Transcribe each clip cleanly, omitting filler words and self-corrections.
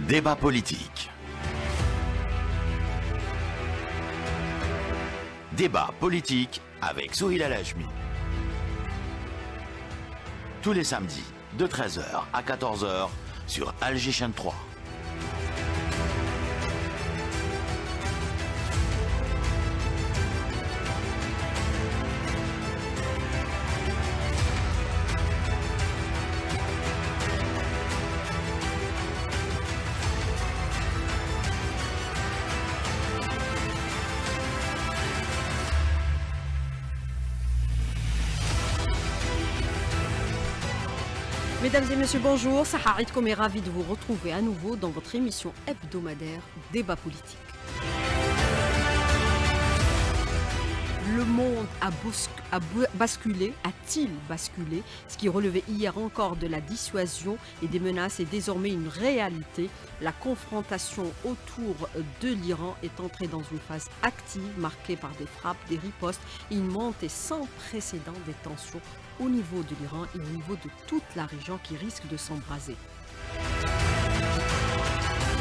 Débat politique. Débat politique avec Souheil El-Hachmi. Tous les samedis, de 13h à 14h sur Alger Chaîne 3. Mesdames et messieurs, bonjour. Sahar Idkom est ravi de vous retrouver à nouveau dans votre émission hebdomadaire Débat politique. Le monde a basculé, a-t-il basculé? Ce qui relevait hier encore de la dissuasion et des menaces est désormais une réalité. La confrontation autour de l'Iran est entrée dans une phase active, marquée par des frappes, des ripostes et une montée sans précédent des tensions au niveau de l'Iran et au niveau de toute la région qui risque de s'embraser.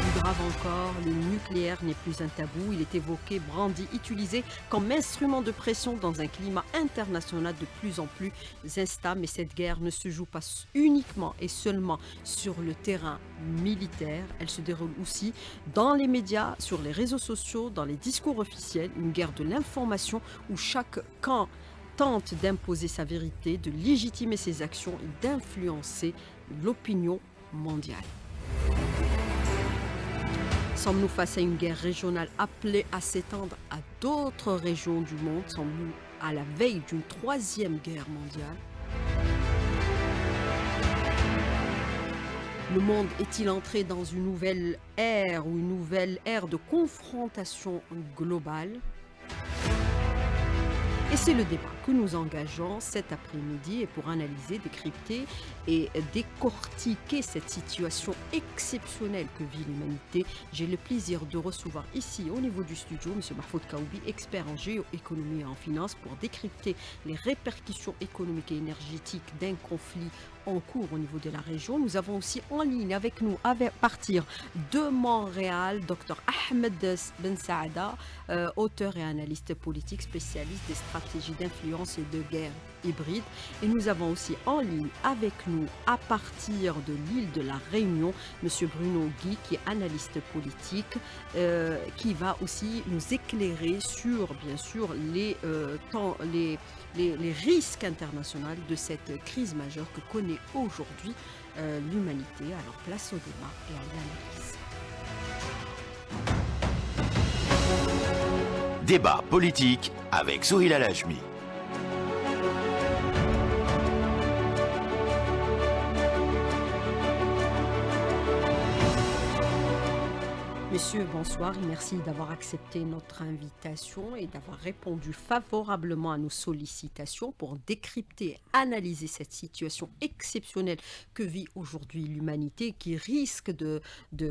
Plus grave encore, le nucléaire n'est plus un tabou. Il est évoqué, brandi, utilisé comme instrument de pression dans un climat international de plus en plus instable. Mais cette guerre ne se joue pas uniquement et seulement sur le terrain militaire. Elle se déroule aussi dans les médias, sur les réseaux sociaux, dans les discours officiels. Une guerre de l'information où chaque camp tente d'imposer sa vérité, de légitimer ses actions et d'influencer l'opinion mondiale. Sommes-nous face à une guerre régionale appelée à s'étendre à d'autres régions du monde? Sommes-nous à la veille d'une troisième guerre mondiale? Le monde est-il entré dans une nouvelle ère ou une nouvelle ère de confrontation globale? Et c'est le débat que nous engageons cet après-midi et pour analyser, décrypter et décortiquer cette situation exceptionnelle que vit l'humanité, j'ai le plaisir de recevoir ici au niveau du studio M. Mahfoud Kaoubi, expert en géoéconomie et en finance, pour décrypter les répercussions économiques et énergétiques d'un conflit en cours au niveau de la région. Nous avons aussi en ligne avec nous, à partir de Montréal, Dr Ahmed Ben Saada, auteur et analyste politique, spécialiste des stratégies d'influence et de guerre hybride. Et nous avons aussi en ligne avec nous, à partir de l'île de la Réunion, M. Bruno Guy, qui est analyste politique, qui va aussi nous éclairer sur, bien sûr, les risques internationaux de cette crise majeure que connaît aujourd'hui l'humanité. Alors place au débat et à l'analyse. Débat politique avec Souheil El-Hachmi. Messieurs, bonsoir et merci d'avoir accepté notre invitation et d'avoir répondu favorablement à nos sollicitations pour décrypter, analyser cette situation exceptionnelle que vit aujourd'hui l'humanité, qui risque de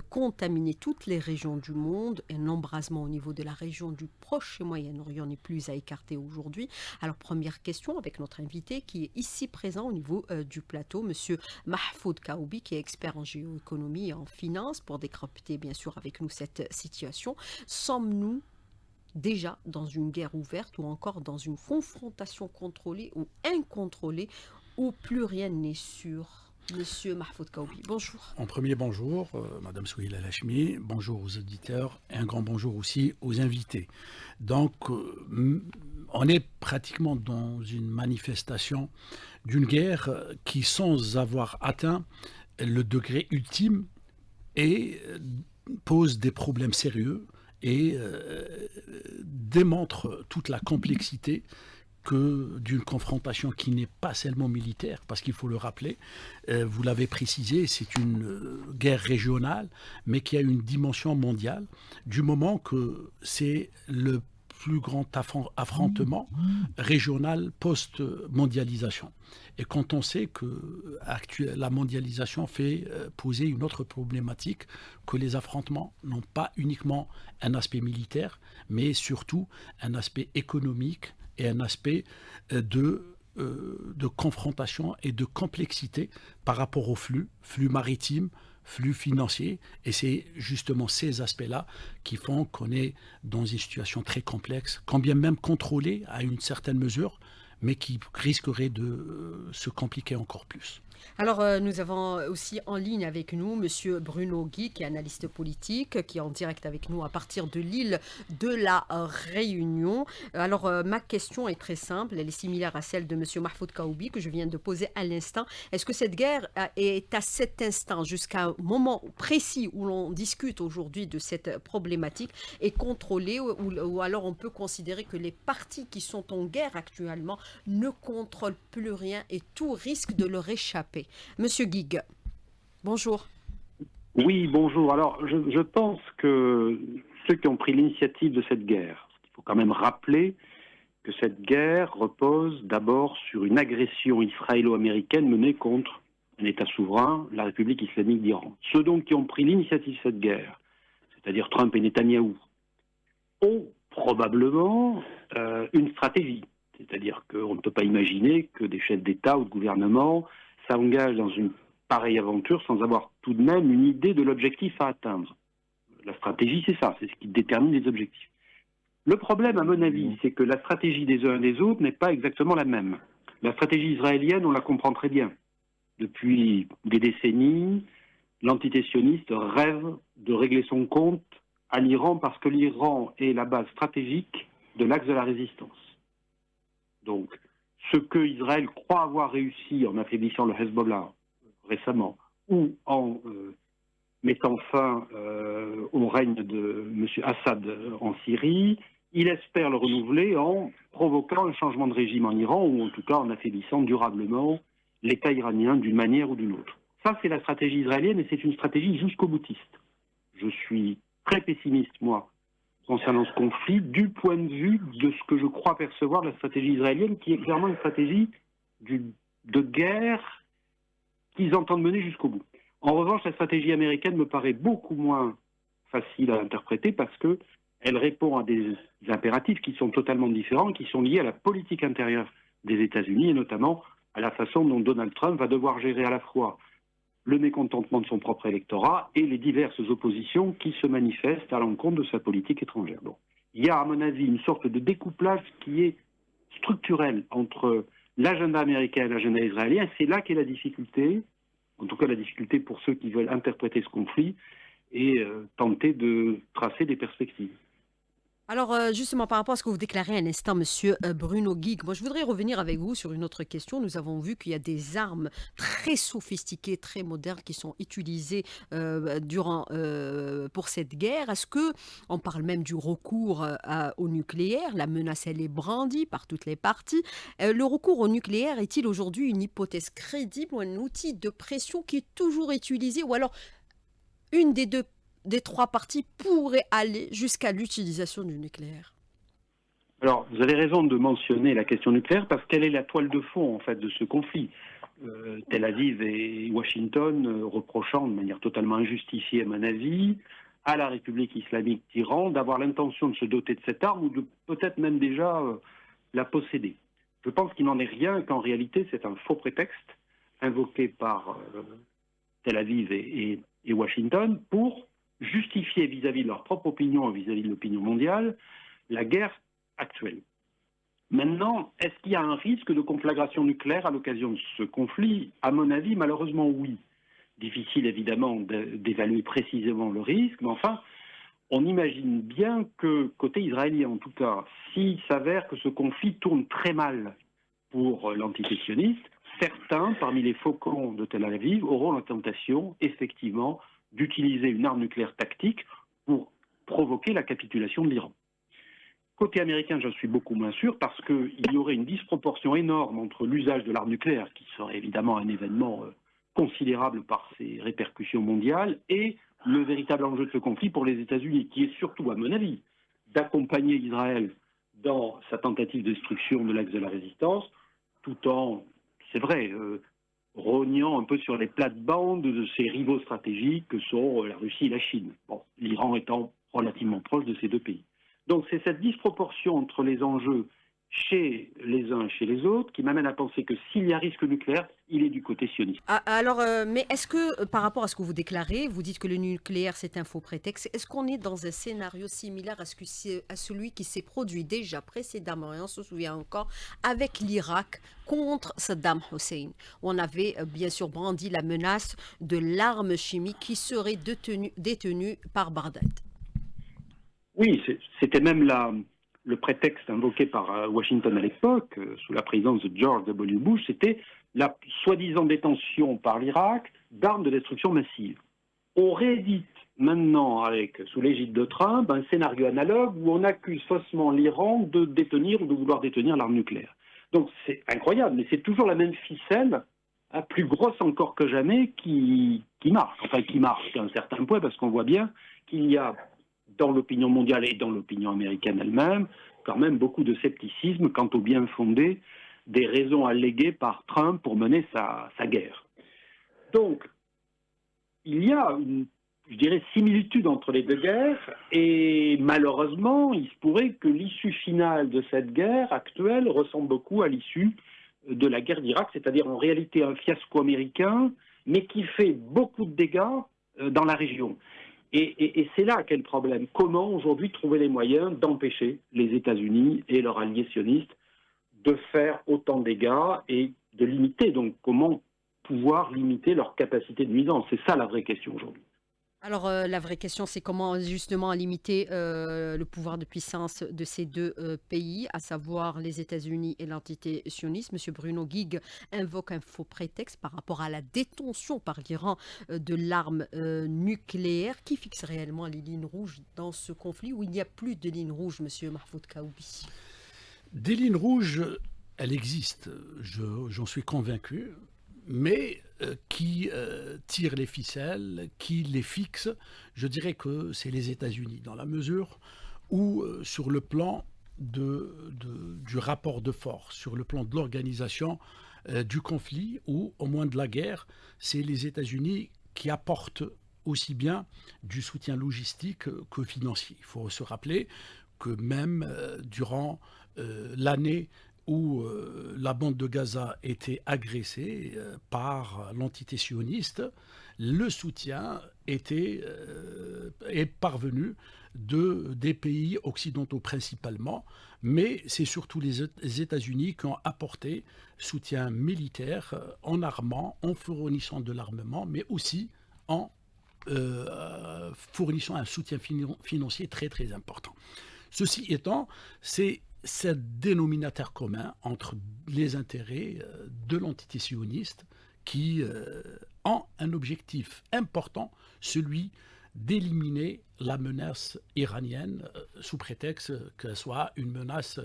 contaminer toutes les régions du monde. Un embrasement au niveau de la région du Proche et Moyen-Orient n'est plus à écarter aujourd'hui. Alors première question avec notre invité qui est ici présent au niveau du plateau, Monsieur Mahfoud Kaoubi, qui est expert en géoéconomie et en finance, pour décrypter bien sûr avec nous cette situation. Sommes-nous déjà dans une guerre ouverte ou encore dans une confrontation contrôlée ou incontrôlée où plus rien n'est sûr? Monsieur Mahfoud Kaoubi, bonjour. En premier, bonjour, Madame Souheil El-Hachmi, bonjour aux auditeurs et un grand bonjour aussi aux invités. Donc, on est pratiquement dans une manifestation d'une guerre qui, sans avoir atteint le degré ultime, pose des problèmes sérieux et démontre toute la complexité d'une confrontation qui n'est pas seulement militaire, parce qu'il faut le rappeler, vous l'avez précisé, c'est une guerre régionale, mais qui a une dimension mondiale, du moment que c'est le plus grand affrontement régional post-mondialisation. Et quand on sait que la mondialisation fait poser une autre problématique, que les affrontements n'ont pas uniquement un aspect militaire, mais surtout un aspect économique et un aspect de confrontation et de complexité par rapport aux flux maritimes, flux financiers, et c'est justement ces aspects-là qui font qu'on est dans une situation très complexe, quand bien même contrôlée à une certaine mesure, mais qui risquerait de se compliquer encore plus. Alors, nous avons aussi en ligne avec nous Monsieur Bruno Guy, qui est analyste politique, qui est en direct avec nous à partir de l'île de la Réunion. Alors, ma question est très simple, elle est similaire à celle de Monsieur Mahfoud Kaoubi, que je viens de poser à l'instant. Est-ce que cette guerre est à cet instant, jusqu'à un moment précis où l'on discute aujourd'hui de cette problématique, est contrôlée, ou alors on peut considérer que les partis qui sont en guerre actuellement ne contrôlent plus rien et tout risque de leur échapper? Monsieur Guigues, bonjour. Oui, bonjour. Alors, je pense que ceux qui ont pris l'initiative de cette guerre, il faut quand même rappeler que cette guerre repose d'abord sur une agression israélo-américaine menée contre un État souverain, la République islamique d'Iran. Ceux donc qui ont pris l'initiative de cette guerre, c'est-à-dire Trump et Netanyahou, ont probablement une stratégie. C'est-à-dire qu'on ne peut pas imaginer que des chefs d'État ou de gouvernement s'engagent dans une pareille aventure sans avoir tout de même une idée de l'objectif à atteindre. La stratégie, c'est ça, c'est ce qui détermine les objectifs. Le problème, à mon avis, c'est que la stratégie des uns et des autres n'est pas exactement la même. La stratégie israélienne, on la comprend très bien. Depuis des décennies, l'entité sioniste rêve de régler son compte à l'Iran parce que l'Iran est la base stratégique de l'axe de la résistance. Donc, ce que Israël croit avoir réussi en affaiblissant le Hezbollah récemment, ou en mettant fin au règne de M. Assad en Syrie, il espère le renouveler en provoquant un changement de régime en Iran, ou en tout cas en affaiblissant durablement l'État iranien d'une manière ou d'une autre. Ça, c'est la stratégie israélienne, et c'est une stratégie jusqu'au boutiste. Je suis très pessimiste, moi, concernant ce conflit, du point de vue de ce que je crois percevoir de la stratégie israélienne, qui est clairement une stratégie de guerre qu'ils entendent mener jusqu'au bout. En revanche, la stratégie américaine me paraît beaucoup moins facile à interpréter parce qu'elle répond à des impératifs qui sont totalement différents, qui sont liés à la politique intérieure des États-Unis et notamment à la façon dont Donald Trump va devoir gérer à la fois le mécontentement de son propre électorat et les diverses oppositions qui se manifestent à l'encontre de sa politique étrangère. Bon. Il y a, à mon avis, une sorte de découplage qui est structurel entre l'agenda américain et l'agenda israélien. C'est là qu'est la difficulté, en tout cas la difficulté pour ceux qui veulent interpréter ce conflit et tenter de tracer des perspectives. Alors, justement, par rapport à ce que vous déclarez à l'instant, Monsieur Bruno Guigues, moi, je voudrais revenir avec vous sur une autre question. Nous avons vu qu'il y a des armes très sophistiquées, très modernes qui sont utilisées pour cette guerre. Est-ce que on parle même du recours au nucléaire? La menace, elle est brandie par toutes les parties. Le recours au nucléaire est-il aujourd'hui une hypothèse crédible ou un outil de pression qui est toujours utilisé, ou alors une des trois parties pourrait aller jusqu'à l'utilisation du nucléaire? Alors, vous avez raison de mentionner la question nucléaire parce qu'elle est la toile de fond, en fait, de ce conflit. Tel Aviv et Washington reprochant de manière totalement injustifiée, à mon avis, à la République islamique d'Iran d'avoir l'intention de se doter de cette arme ou de peut-être même déjà la posséder. Je pense qu'il n'en est rien, qu'en réalité, c'est un faux prétexte invoqué par Tel Aviv et Washington pour justifier vis-à-vis de leur propre opinion et vis-à-vis de l'opinion mondiale la guerre actuelle. Maintenant, est-ce qu'il y a un risque de conflagration nucléaire à l'occasion de ce conflit? À mon avis, malheureusement, oui. Difficile évidemment d'évaluer précisément le risque, mais enfin, on imagine bien que, côté israélien en tout cas, s'il s'avère que ce conflit tourne très mal pour l'entité sioniste, certains, parmi les faucons de Tel Aviv, auront la tentation, effectivement, d'utiliser une arme nucléaire tactique pour provoquer la capitulation de l'Iran. Côté américain, j'en suis beaucoup moins sûr parce qu'il y aurait une disproportion énorme entre l'usage de l'arme nucléaire, qui serait évidemment un événement considérable par ses répercussions mondiales, et le véritable enjeu de ce conflit pour les États-Unis, qui est surtout, à mon avis, d'accompagner Israël dans sa tentative de destruction de l'axe de la résistance, tout en, c'est vrai, rognant un peu sur les plates-bandes de ses rivaux stratégiques que sont la Russie et la Chine. Bon, l'Iran étant relativement proche de ces deux pays. Donc c'est cette disproportion entre les enjeux chez les uns et chez les autres qui m'amène à penser que s'il y a risque nucléaire, il est du côté sioniste. Ah, alors, mais est-ce que, par rapport à ce que vous déclarez, vous dites que le nucléaire, c'est un faux prétexte, est-ce qu'on est dans un scénario similaire à celui qui s'est produit déjà précédemment, et on se souvient encore, avec l'Irak contre Saddam Hussein? On avait bien sûr brandi la menace de l'arme chimique qui serait détenue par Bagdad. Oui, c'était même le prétexte invoqué par Washington à l'époque, sous la présidence de George W. Bush, c'était la soi-disant détention par l'Irak d'armes de destruction massive. On réédite maintenant, sous l'égide de Trump, un scénario analogue où on accuse faussement l'Iran de détenir ou de vouloir détenir l'arme nucléaire. Donc c'est incroyable, mais c'est toujours la même ficelle, plus grosse encore que jamais, qui marche. Enfin, qui marche à un certain point, parce qu'on voit bien qu'il y a dans l'opinion mondiale et dans l'opinion américaine elle-même, quand même beaucoup de scepticisme quant au bien fondé des raisons alléguées par Trump pour mener sa guerre. Donc, il y a une, je dirais, similitude entre les deux guerres, et malheureusement, il se pourrait que l'issue finale de cette guerre actuelle ressemble beaucoup à l'issue de la guerre d'Irak, c'est-à-dire en réalité un fiasco américain, mais qui fait beaucoup de dégâts dans la région. Et c'est là qu'est le problème. Comment aujourd'hui trouver les moyens d'empêcher les États-Unis et leurs alliés sionistes de faire autant de dégâts et de limiter, donc comment pouvoir limiter leur capacité de nuisance? C'est ça la vraie question aujourd'hui. Alors, la vraie question, c'est comment justement limiter le pouvoir de puissance de ces deux pays, à savoir les États-Unis et l'entité sioniste. Monsieur Bruno Guigues invoque un faux prétexte par rapport à la détention par l'Iran de l'arme nucléaire. Qui fixe réellement les lignes rouges dans ce conflit où il n'y a plus de lignes rouges, monsieur Mahfoud Kaoubi? Des lignes rouges, elles existent, j'en suis convaincu, mais qui tire les ficelles, qui les fixe, je dirais que c'est les États-Unis, dans la mesure où, sur le plan du rapport de force, sur le plan de l'organisation du conflit, ou au moins de la guerre, c'est les États-Unis qui apportent aussi bien du soutien logistique que financier. Il faut se rappeler que même durant l'année où la bande de Gaza était agressée par l'entité sioniste, le soutien est parvenu des pays occidentaux principalement, mais c'est surtout les États-Unis qui ont apporté soutien militaire en armant, en fournissant de l'armement, mais aussi en fournissant un soutien financier très très important. Ceci étant, c'est ce dénominateur commun entre les intérêts de l'entité sioniste qui ont un objectif important, celui d'éliminer la menace iranienne sous prétexte qu'elle soit une menace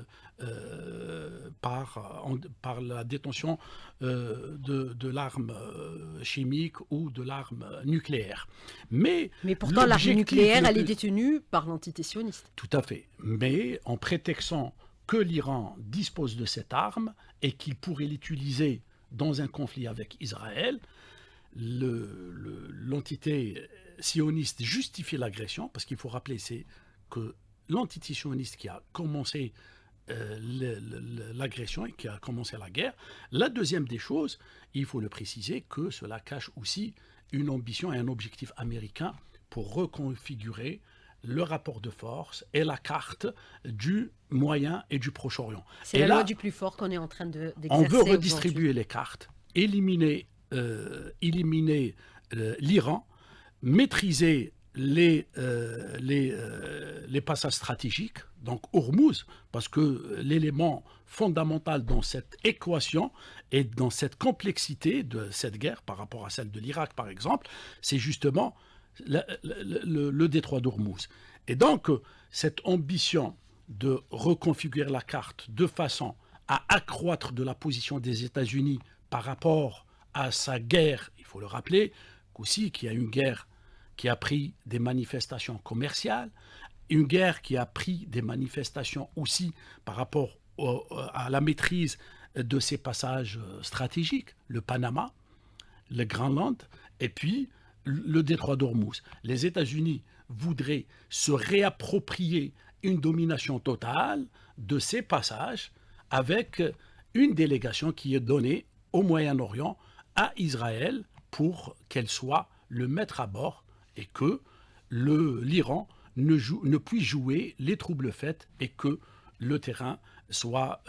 par la détention de l'arme chimique ou de l'arme nucléaire. Mais pourtant, l'arme nucléaire, elle est détenue par l'entité sioniste. Tout à fait. Mais en prétextant que l'Iran dispose de cette arme et qu'il pourrait l'utiliser dans un conflit avec Israël, l'entité sioniste justifie l'agression, parce qu'il faut rappeler que l'entité sioniste qui a commencé l'agression et qui a commencé la guerre. La deuxième des choses, il faut le préciser, que cela cache aussi une ambition et un objectif américain pour reconfigurer le rapport de force et la carte du Moyen et du Proche-Orient. C'est la loi du plus fort qu'on est en train d'exercer. On veut redistribuer les cartes, éliminer l'Iran, maîtriser les passages stratégiques, donc Hormuz, parce que l'élément fondamental dans cette équation et dans cette complexité de cette guerre par rapport à celle de l'Irak par exemple, c'est justement le détroit d'Hormuz. Et donc, cette ambition de reconfigurer la carte de façon à accroître de la position des États-Unis par rapport à sa guerre, il faut le rappeler, aussi qu'il y a une guerre qui a pris des manifestations commerciales, une guerre qui a pris des manifestations aussi par rapport à la maîtrise de ses passages stratégiques, le Panama, le Groenland, et puis le détroit d'Hormuz. Les États-Unis voudraient se réapproprier une domination totale de ces passages avec une délégation qui est donnée au Moyen-Orient à Israël pour qu'elle soit le maître à bord et que l'Iran ne puisse jouer les troubles faits et que le terrain soit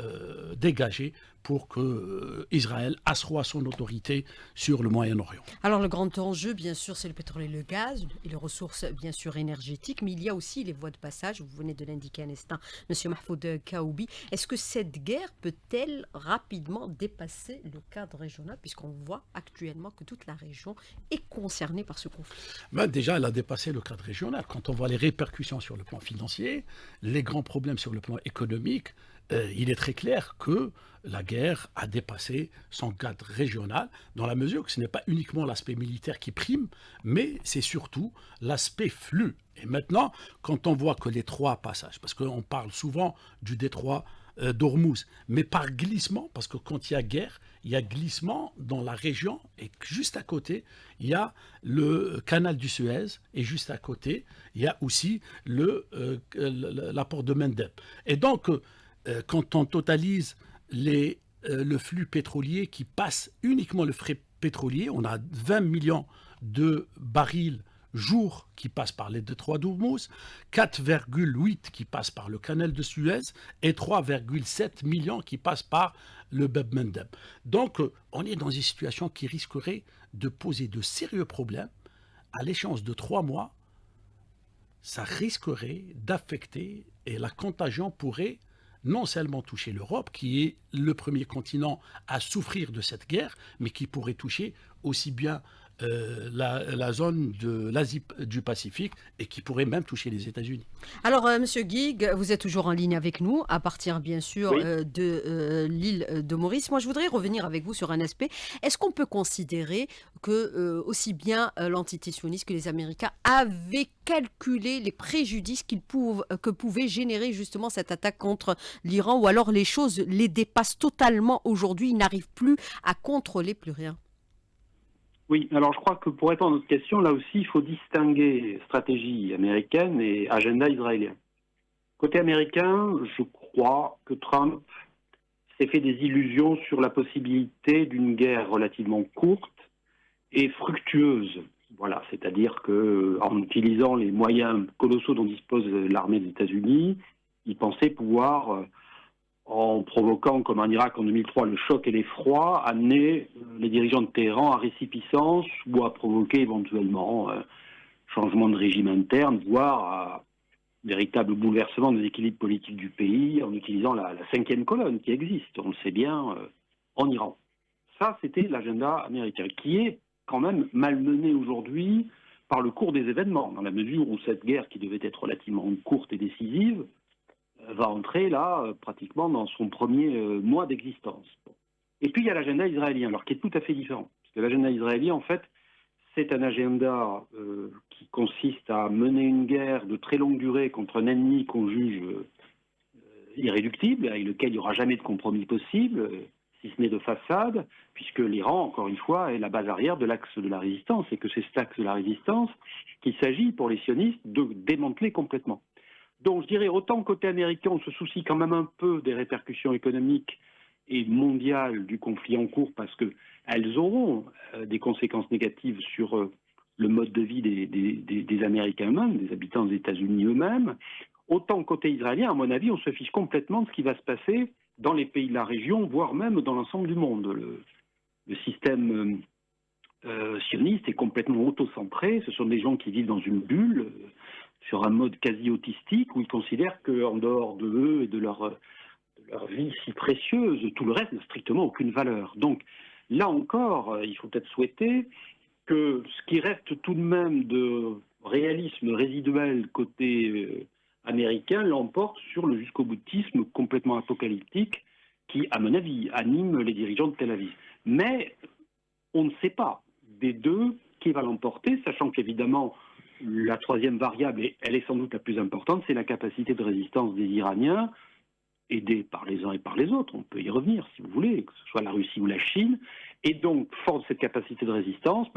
dégagé pour que Israël assoie son autorité sur le Moyen-Orient. Alors le grand enjeu, bien sûr, c'est le pétrole et le gaz, et les ressources, bien sûr, énergétiques, mais il y a aussi les voies de passage, vous venez de l'indiquer un instant, M. Mahfoud Kaoubi. Est-ce que cette guerre peut-elle rapidement dépasser le cadre régional, puisqu'on voit actuellement que toute la région est concernée par ce conflit? Déjà, elle a dépassé le cadre régional. Quand on voit les répercussions sur le plan financier, les grands problèmes sur le plan économique, il est très clair que la guerre a dépassé son cadre régional, dans la mesure que ce n'est pas uniquement l'aspect militaire qui prime, mais c'est surtout l'aspect flux. Et maintenant, quand on voit que les 3 passages, parce qu'on parle souvent du détroit d'Ormuz, mais par glissement, parce que quand il y a guerre, il y a glissement dans la région, et juste à côté, il y a le canal du Suez, et juste à côté, il y a aussi la porte de Mendeb. Et donc, quand on totalise le flux pétrolier qui passe uniquement le flux pétrolier, on a 20 millions de barils jour qui passent par les détroits d'Ormuz, 4,8 qui passent par le canal de Suez et 3,7 millions qui passent par le Bab Mendeb. Donc, on est dans une situation qui risquerait de poser de sérieux problèmes. À l'échéance de 3 mois, ça risquerait d'affecter et la contagion pourrait non seulement toucher l'Europe, qui est le premier continent à souffrir de cette guerre, mais qui pourrait toucher aussi bien la zone de l'Asie du Pacifique et qui pourrait même toucher les États-Unis. Alors, Monsieur Guigues, vous êtes toujours en ligne avec nous, à partir bien sûr Oui. de l'île de Maurice. Moi, je voudrais revenir avec vous sur un aspect. Est-ce qu'on peut considérer que aussi bien l'entité sioniste que les Américains avaient calculé les préjudices que pouvait générer justement cette attaque contre l'Iran, ou alors les choses les dépassent totalement aujourd'hui, ils n'arrivent plus à contrôler plus rien? Oui, alors je crois que pour répondre à notre question, là aussi, il faut distinguer stratégie américaine et agenda israélien. Côté américain, je crois que Trump s'est fait des illusions sur la possibilité d'une guerre relativement courte et fructueuse. Voilà, c'est-à-dire que en utilisant les moyens colossaux dont dispose l'armée des États-Unis, il pensait pouvoir, en provoquant, comme en Irak en 2003, le choc et l'effroi, amener les dirigeants de Téhéran à récipiscence ou à provoquer éventuellement changement de régime interne, voire à véritable bouleversement des équilibres politiques du pays en utilisant la 5e colonne qui existe, on le sait bien, en Iran. Ça, c'était l'agenda américain, qui est quand même malmené aujourd'hui par le cours des événements, dans la mesure où cette guerre, qui devait être relativement courte et décisive, va entrer là pratiquement dans son premier mois d'existence. Et puis il y a l'agenda israélien, alors qui est tout à fait différent. Parce que l'agenda israélien, en fait, c'est un agenda qui consiste à mener une guerre de très longue durée contre un ennemi qu'on juge irréductible, avec lequel il n'y aura jamais de compromis possible, si ce n'est de façade, puisque l'Iran, encore une fois, est la base arrière de l'axe de la résistance, et que c'est cet axe de la résistance qu'il s'agit pour les sionistes de démanteler complètement. Donc je dirais, autant côté américain, on se soucie quand même un peu des répercussions économiques et mondiales du conflit en cours, parce qu'elles auront des conséquences négatives sur le mode de vie des Américains eux-mêmes, des habitants des États-Unis eux-mêmes. Autant côté israélien, à mon avis, on se fiche complètement de ce qui va se passer dans les pays de la région, voire même dans l'ensemble du monde. Le système sioniste est complètement autocentré. Ce sont des gens qui vivent dans une bulle, sur un mode quasi autistique, où ils considèrent qu'en dehors de eux et de leur vie si précieuse, tout le reste n'a strictement aucune valeur. Donc là encore, il faut peut-être souhaiter que ce qui reste tout de même de réalisme résiduel côté américain l'emporte sur le jusqu'au-boutisme complètement apocalyptique qui, à mon avis, anime les dirigeants de Tel Aviv. Mais on ne sait pas des deux qui va l'emporter, sachant qu'évidemment, la troisième variable, et elle est sans doute la plus importante, c'est la capacité de résistance des Iraniens, aidés par les uns et par les autres. On peut y revenir, si vous voulez, que ce soit la Russie ou la Chine. Et donc, fort de cette capacité de résistance,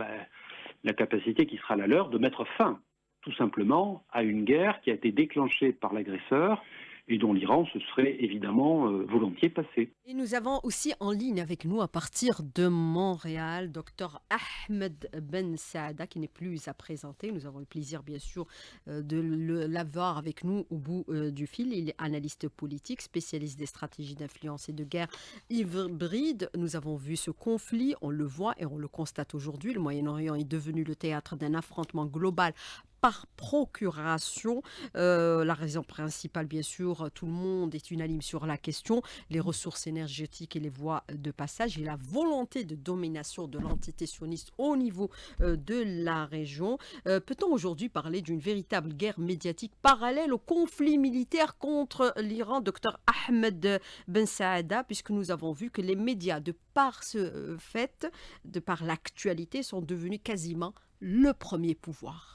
la capacité qui sera la leur de mettre fin, tout simplement, à une guerre qui a été déclenchée par l'agresseur et dont l'Iran se serait évidemment volontiers passé. Et nous avons aussi en ligne avec nous à partir de Montréal, Dr Ahmed Ben Saada, qui n'est plus à présenter. Nous avons le plaisir, bien sûr, de l'avoir avec nous au bout du fil. Il est analyste politique, spécialiste des stratégies d'influence et de guerre hybride. Nous avons vu ce conflit, on le voit et on le constate aujourd'hui. Le Moyen-Orient est devenu le théâtre d'un affrontement global par procuration. La raison principale, bien sûr, tout le monde est unanime sur la question, les ressources énergétiques et les voies de passage et la volonté de domination de l'entité sioniste au niveau de la région. Peut-on aujourd'hui parler d'une véritable guerre médiatique parallèle au conflit militaire contre l'Iran, Dr Ahmed Ben Saada, puisque nous avons vu que les médias, de par ce fait, de par l'actualité, sont devenus quasiment le premier pouvoir?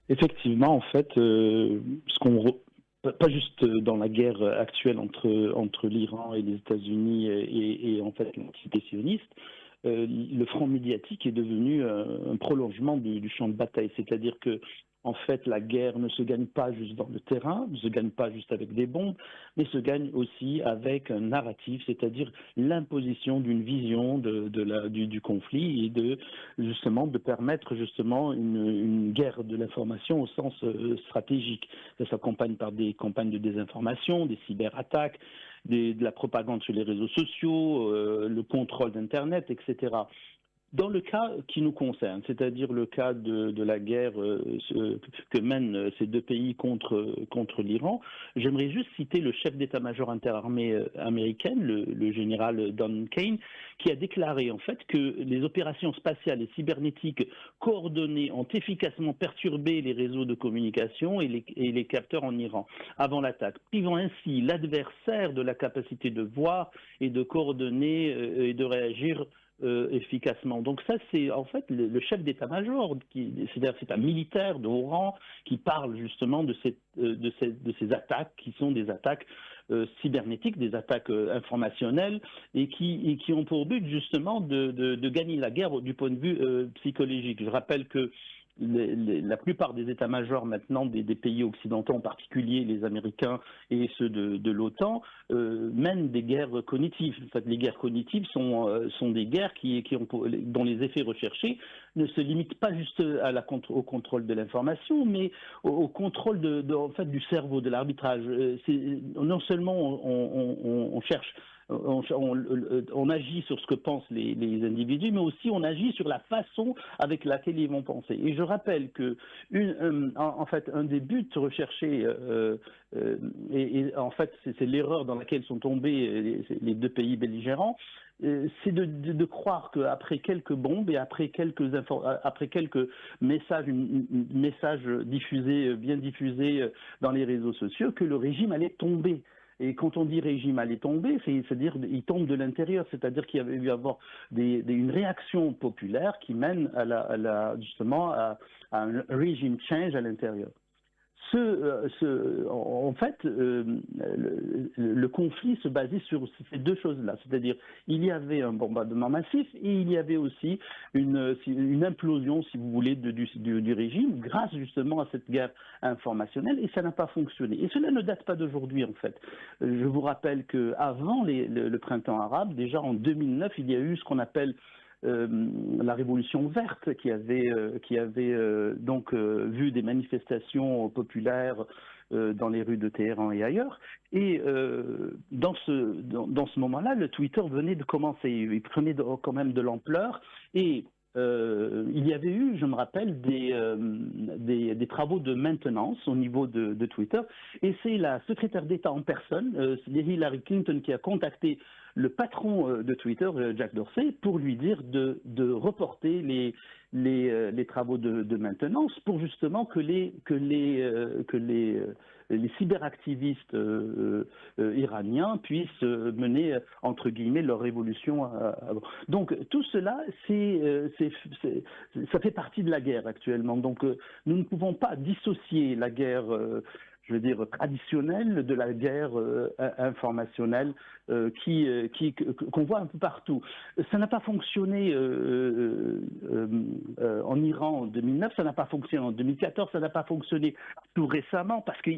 Effectivement, en fait, pas juste dans la guerre actuelle entre l'Iran et les États-Unis et en fait l'entité sioniste, le front médiatique est devenu un prolongement du champ de bataille. C'est-à-dire que en fait, la guerre ne se gagne pas juste dans le terrain, ne se gagne pas juste avec des bombes, mais se gagne aussi avec un narratif, c'est-à-dire l'imposition d'une vision du conflit et de permettre justement une guerre de l'information au sens stratégique. Ça s'accompagne par des campagnes de désinformation, des cyberattaques, de la propagande sur les réseaux sociaux, le contrôle d'Internet, etc. Dans le cas qui nous concerne, c'est-à-dire le cas de la guerre que mènent ces deux pays contre l'Iran, j'aimerais juste citer le chef d'état-major interarmée américaine, le général Don Kane, qui a déclaré en fait que les opérations spatiales et cybernétiques coordonnées ont efficacement perturbé les réseaux de communication et les capteurs en Iran avant l'attaque, privant ainsi l'adversaire de la capacité de voir et de coordonner et de réagir efficacement. Donc ça, c'est en fait le chef d'état-major, c'est-à-dire c'est un militaire de haut rang qui parle justement de ces attaques qui sont des attaques cybernétiques, des attaques informationnelles et qui ont pour but justement de gagner la guerre du point de vue psychologique. Je rappelle que la plupart des états-majors maintenant des pays occidentaux, en particulier les Américains et ceux de l'OTAN, mènent des guerres cognitives. En fait, les guerres cognitives sont des guerres dont les effets recherchés ne se limitent pas juste au contrôle de l'information, mais au contrôle en fait, du cerveau, de l'arbitrage. Non seulement on cherche on agit sur ce que pensent les individus, mais aussi on agit sur la façon avec laquelle ils vont penser. Et je rappelle que en fait, un des buts recherchés, et en fait c'est l'erreur dans laquelle sont tombés les deux pays belligérants, c'est de croire qu'après quelques bombes et après quelques messages, messages bien diffusés dans les réseaux sociaux, que le régime allait tomber. Et quand on dit régime allait tomber, c'est-à-dire il tombe de l'intérieur, c'est-à-dire qu'il y avait eu avoir une réaction populaire qui mène justement à un regime change à l'intérieur. En fait, le conflit se basait sur ces deux choses-là, c'est-à-dire il y avait un bombardement massif et il y avait aussi une implosion, si vous voulez, du régime grâce justement à cette guerre informationnelle, et ça n'a pas fonctionné. Et cela ne date pas d'aujourd'hui en fait. Je vous rappelle qu'avant le printemps arabe, déjà en 2009, il y a eu ce qu'on appelle la révolution verte qui avait donc vu des manifestations populaires dans les rues de Téhéran et ailleurs. Et dans ce moment-là, le Twitter venait de commencer. Il prenait quand même de l'ampleur et il y avait eu, je me rappelle, des travaux de maintenance au niveau de Twitter, et c'est la secrétaire d'État en personne, Hillary Clinton, qui a contacté le patron de Twitter, Jack Dorsey, pour lui dire de reporter les travaux de maintenance pour justement que les cyberactivistes iraniens puissent mener, entre guillemets, leur révolution. Donc tout cela, ça fait partie de la guerre actuellement. Donc nous ne pouvons pas dissocier la guerre, je veux dire, traditionnelle de la guerre informationnelle qu'on voit un peu partout. Ça n'a pas fonctionné en Iran en 2009, ça n'a pas fonctionné en 2014, ça n'a pas fonctionné tout récemment, parce que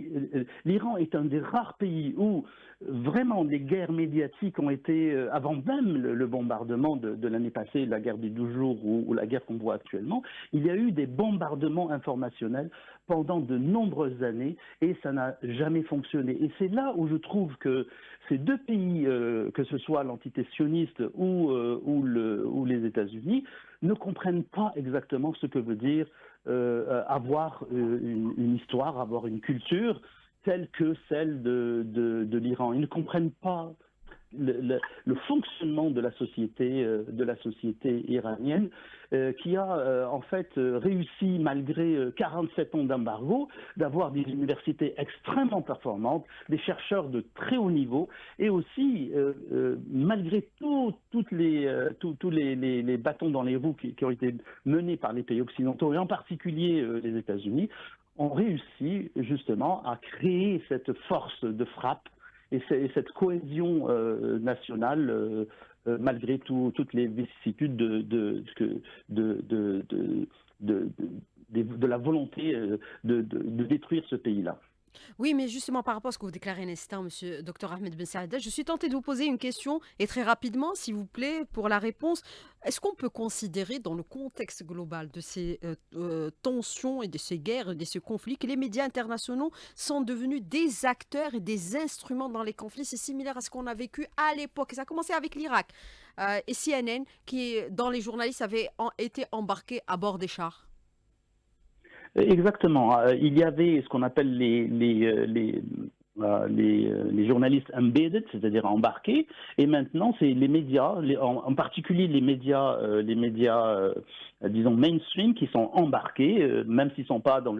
l'Iran est un des rares pays où vraiment les guerres médiatiques ont été, avant même le bombardement de l'année passée, la guerre des 12 jours ou la guerre qu'on voit actuellement, il y a eu des bombardements informationnels pendant de nombreuses années et ça n'a jamais fonctionné. Et c'est là où je trouve que ces deux pays, que ce soit l'entité sioniste ou les États-Unis, ne comprennent pas exactement ce que veut dire avoir une histoire, avoir une culture telle que celle de l'Iran. Ils ne comprennent pas le fonctionnement de la société iranienne, qui a en fait réussi, malgré 47 ans d'embargo, d'avoir des universités extrêmement performantes, des chercheurs de très haut niveau, et aussi, malgré tous les bâtons dans les roues qui ont été menés par les pays occidentaux, et en particulier les États-Unis, ont réussi justement à créer cette force de frappe et cette cohésion nationale, malgré toutes les vicissitudes de la volonté de détruire ce pays-là. Oui, mais justement, par rapport à ce que vous déclarez un instant, monsieur Dr Ahmed Ben Saada, je suis tentée de vous poser une question, et très rapidement, s'il vous plaît, pour la réponse. Est-ce qu'on peut considérer, dans le contexte global de ces tensions et de ces guerres et de ces conflits, que les médias internationaux sont devenus des acteurs et des instruments dans les conflits? C'est similaire à ce qu'on a vécu à l'époque. Ça a commencé avec l'Irak et CNN, dont les journalistes avaient été embarqués à bord des chars. Exactement. Il y avait ce qu'on appelle les journalistes embedded, c'est-à-dire embarqués, et maintenant c'est les médias, en particulier les médias, disons mainstream, qui sont embarqués, même s'ils ne sont pas dans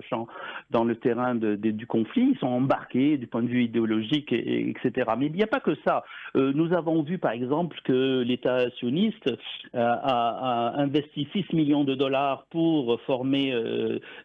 le terrain du conflit, ils sont embarqués du point de vue idéologique, etc. Mais il n'y a pas que ça. Nous avons vu par exemple que l'État sioniste a investi 6 millions de dollars pour former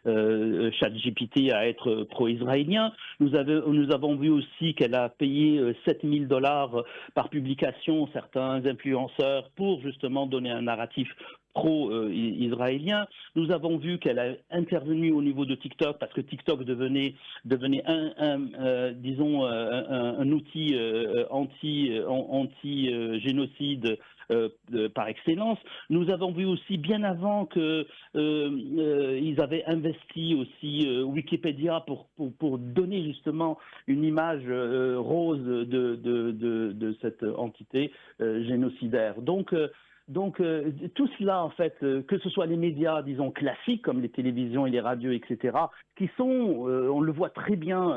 ChatGPT à être pro-israélien. Nous avons vu aussi qu'elle a payé 7 000 dollars par publication certains influenceurs pour justement donner un narratif pro-israélien. Nous avons vu qu'elle a intervenu au niveau de TikTok parce que TikTok devenait un outil anti-génocide par excellence. Nous avons vu aussi bien avant que ils avaient investi aussi Wikipédia pour donner justement une image rose de cette entité génocidaire. Donc, tout cela, en fait, que ce soit les médias, disons, classiques, comme les télévisions et les radios, etc., qui sont, on le voit très bien,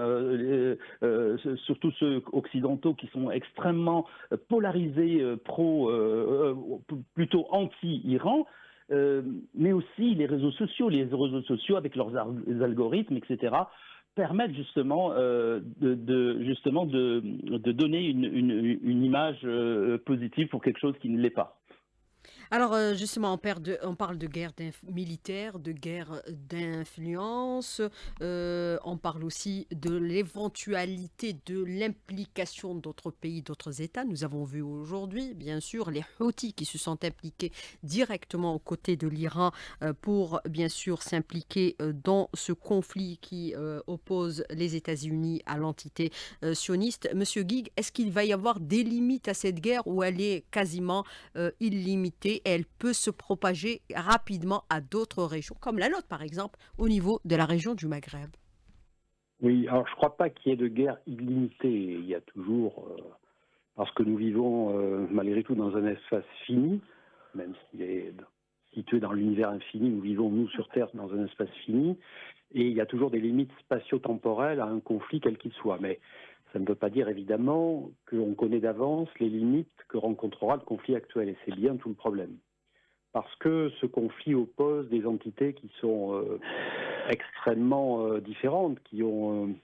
surtout ceux occidentaux, qui sont extrêmement polarisés, plutôt anti-Iran, mais aussi les réseaux sociaux. Les réseaux sociaux, avec leurs algorithmes, etc., permettent justement de donner une image positive pour quelque chose qui ne l'est pas. Alors justement, on parle de guerre militaire, de guerre d'influence, on parle aussi de l'éventualité de l'implication d'autres pays, d'autres États. Nous avons vu aujourd'hui, bien sûr, les Houthis qui se sont impliqués directement aux côtés de l'Iran pour, bien sûr, s'impliquer dans ce conflit qui oppose les États-Unis à l'entité sioniste. Monsieur Guigues, est-ce qu'il va y avoir des limites à cette guerre ou elle est quasiment illimitée? Elle peut se propager rapidement à d'autres régions, comme la nôtre par exemple, au niveau de la région du Maghreb. Oui, alors je ne crois pas qu'il y ait de guerre illimitée. Il y a toujours, parce que nous vivons malgré tout dans un espace fini, même s'il est situé dans l'univers infini, nous vivons, nous, sur Terre, dans un espace fini, et il y a toujours des limites spatio-temporelles à un conflit quel qu'il soit. Mais ça ne veut pas dire, évidemment, qu'on connaît d'avance les limites que rencontrera le conflit actuel. Et c'est bien tout le problème. Parce que ce conflit oppose des entités qui sont extrêmement différentes, qui ont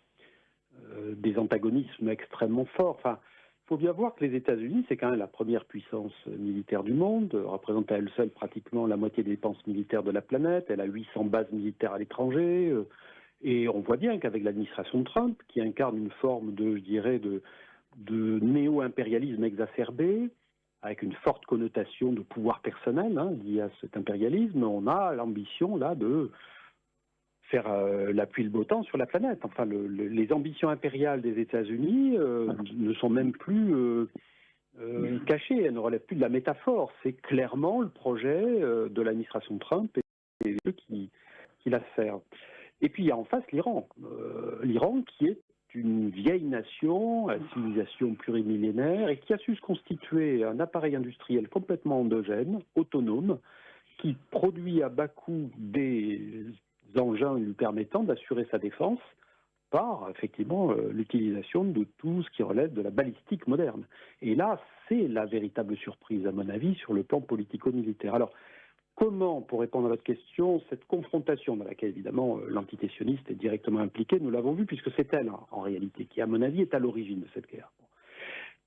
des antagonismes extrêmement forts. Enfin, il faut bien voir que les États-Unis, c'est quand même la première puissance militaire du monde, représente à elle seule pratiquement la moitié des dépenses militaires de la planète. Elle a 800 bases militaires à l'étranger. Et on voit bien qu'avec l'administration Trump, qui incarne une forme de, je dirais, de néo-impérialisme exacerbé, avec une forte connotation de pouvoir personnel liée à cet impérialisme, on a l'ambition là de faire la pluie le beau temps sur la planète. Enfin, les ambitions impériales des États-Unis ne sont même plus cachées, elles ne relèvent plus de la métaphore. C'est clairement le projet de l'administration Trump et ceux qui la servent. Et puis il y a en face l'Iran. L'Iran qui est une vieille nation, à civilisation plurimillénaire, et qui a su se constituer un appareil industriel complètement endogène, autonome, qui produit à bas coût des engins lui permettant d'assurer sa défense par, effectivement, l'utilisation de tout ce qui relève de la balistique moderne. Et là, c'est la véritable surprise, à mon avis, sur le plan politico-militaire. Alors, comment, pour répondre à votre question, cette confrontation dans laquelle, évidemment, l'entité sioniste est directement impliquée, nous l'avons vu, puisque c'est elle, en réalité, qui, à mon avis, est à l'origine de cette guerre.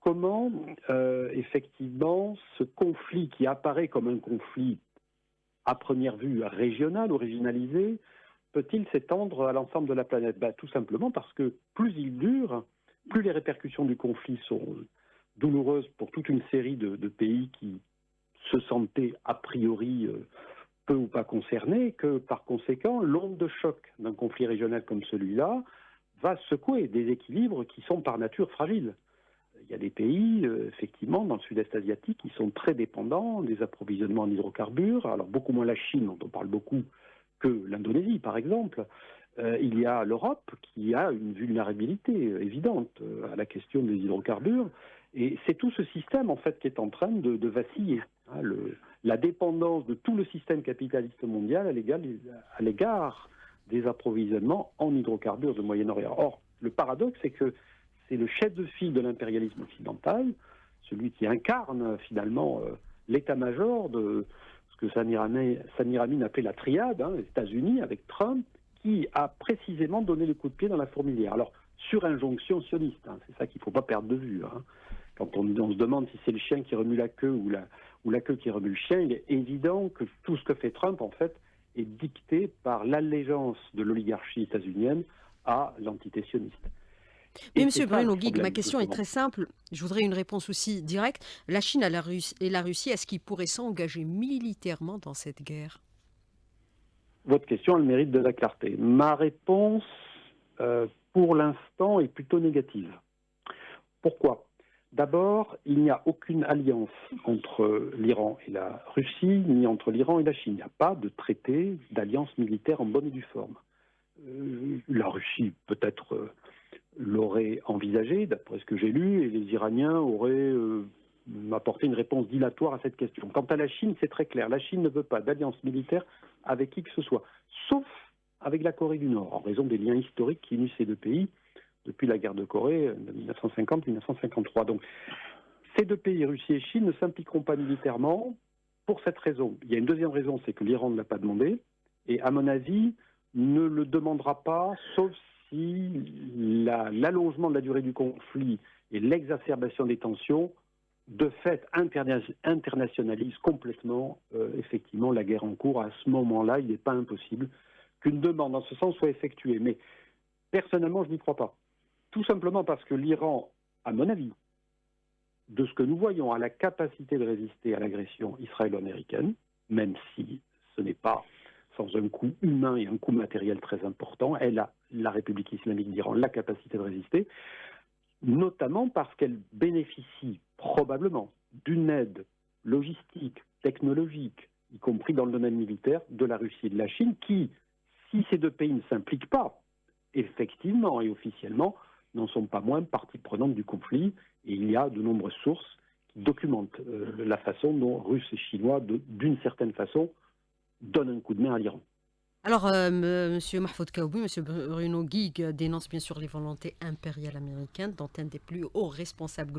Comment, effectivement, ce conflit qui apparaît comme un conflit, à première vue, régional ou régionalisé, peut-il s'étendre à l'ensemble de la planète? Tout simplement parce que plus il dure, plus les répercussions du conflit sont douloureuses pour toute une série de pays qui se sentaient a priori peu ou pas concernés, que par conséquent, l'onde de choc d'un conflit régional comme celui-là va secouer des équilibres qui sont par nature fragiles. Il y a des pays, effectivement, dans le sud-est asiatique, qui sont très dépendants des approvisionnements en hydrocarbures. Alors, beaucoup moins la Chine, dont on parle beaucoup, que l'Indonésie, par exemple. Il y a l'Europe, qui a une vulnérabilité évidente à la question des hydrocarbures. Et c'est tout ce système, en fait, qui est en train de vaciller. La dépendance de tout le système capitaliste mondial à l'égard des approvisionnements en hydrocarbures du Moyen-Orient. Or, le paradoxe, c'est que c'est le chef de file de l'impérialisme occidental, celui qui incarne finalement l'état-major de ce que Samir Amin appelait la triade, les États-Unis avec Trump, qui a précisément donné le coup de pied dans la fourmilière. Alors, sur injonction sioniste, c'est ça qu'il ne faut pas perdre de vue. Quand on se demande si c'est le chien qui remue la queue ou la queue qui remue le chien, il est évident que tout ce que fait Trump, en fait, est dicté par l'allégeance de l'oligarchie états-unienne à l'entité sioniste. Mais Monsieur Bruno Guigues, ma question est très simple. Je voudrais une réponse aussi directe. La Chine et la Russie, est-ce qu'ils pourraient s'engager militairement dans cette guerre? Votre question a le mérite de la clarté. Ma réponse, pour l'instant, est plutôt négative. Pourquoi? D'abord, il n'y a aucune alliance entre l'Iran et la Russie, ni entre l'Iran et la Chine. Il n'y a pas de traité d'alliance militaire en bonne et due forme. La Russie, peut-être, l'aurait envisagé, d'après ce que j'ai lu, et les Iraniens auraient apporté une réponse dilatoire à cette question. Quant à la Chine, c'est très clair. La Chine ne veut pas d'alliance militaire avec qui que ce soit, sauf avec la Corée du Nord, en raison des liens historiques qui unissent ces deux pays depuis la guerre de Corée de 1950-1953. Donc, ces deux pays, Russie et Chine, ne s'impliqueront pas militairement pour cette raison. Il y a une deuxième raison, c'est que l'Iran ne l'a pas demandé, et à mon avis, ne le demandera pas, sauf si l'allongement de la durée du conflit et l'exacerbation des tensions, de fait, internationalise complètement, effectivement, la guerre en cours. À ce moment-là, il n'est pas impossible qu'une demande en ce sens soit effectuée. Mais personnellement, je n'y crois pas. Tout simplement parce que l'Iran, à mon avis, de ce que nous voyons, a la capacité de résister à l'agression israélo-américaine, même si ce n'est pas sans un coût humain et un coût matériel très important. Elle a, la République islamique d'Iran, la capacité de résister, notamment parce qu'elle bénéficie probablement d'une aide logistique, technologique, y compris dans le domaine militaire, de la Russie et de la Chine, qui, si ces deux pays ne s'impliquent pas, effectivement et officiellement, n'en sont pas moins partie prenante du conflit. Et il y a de nombreuses sources qui documentent la façon dont Russes et Chinois, d'une certaine façon, donnent un coup de main à l'Iran. Alors, Monsieur Mahfoud Kaoubi, Monsieur Bruno Guigues dénonce bien sûr les volontés impériales américaines, dont un des plus hauts responsables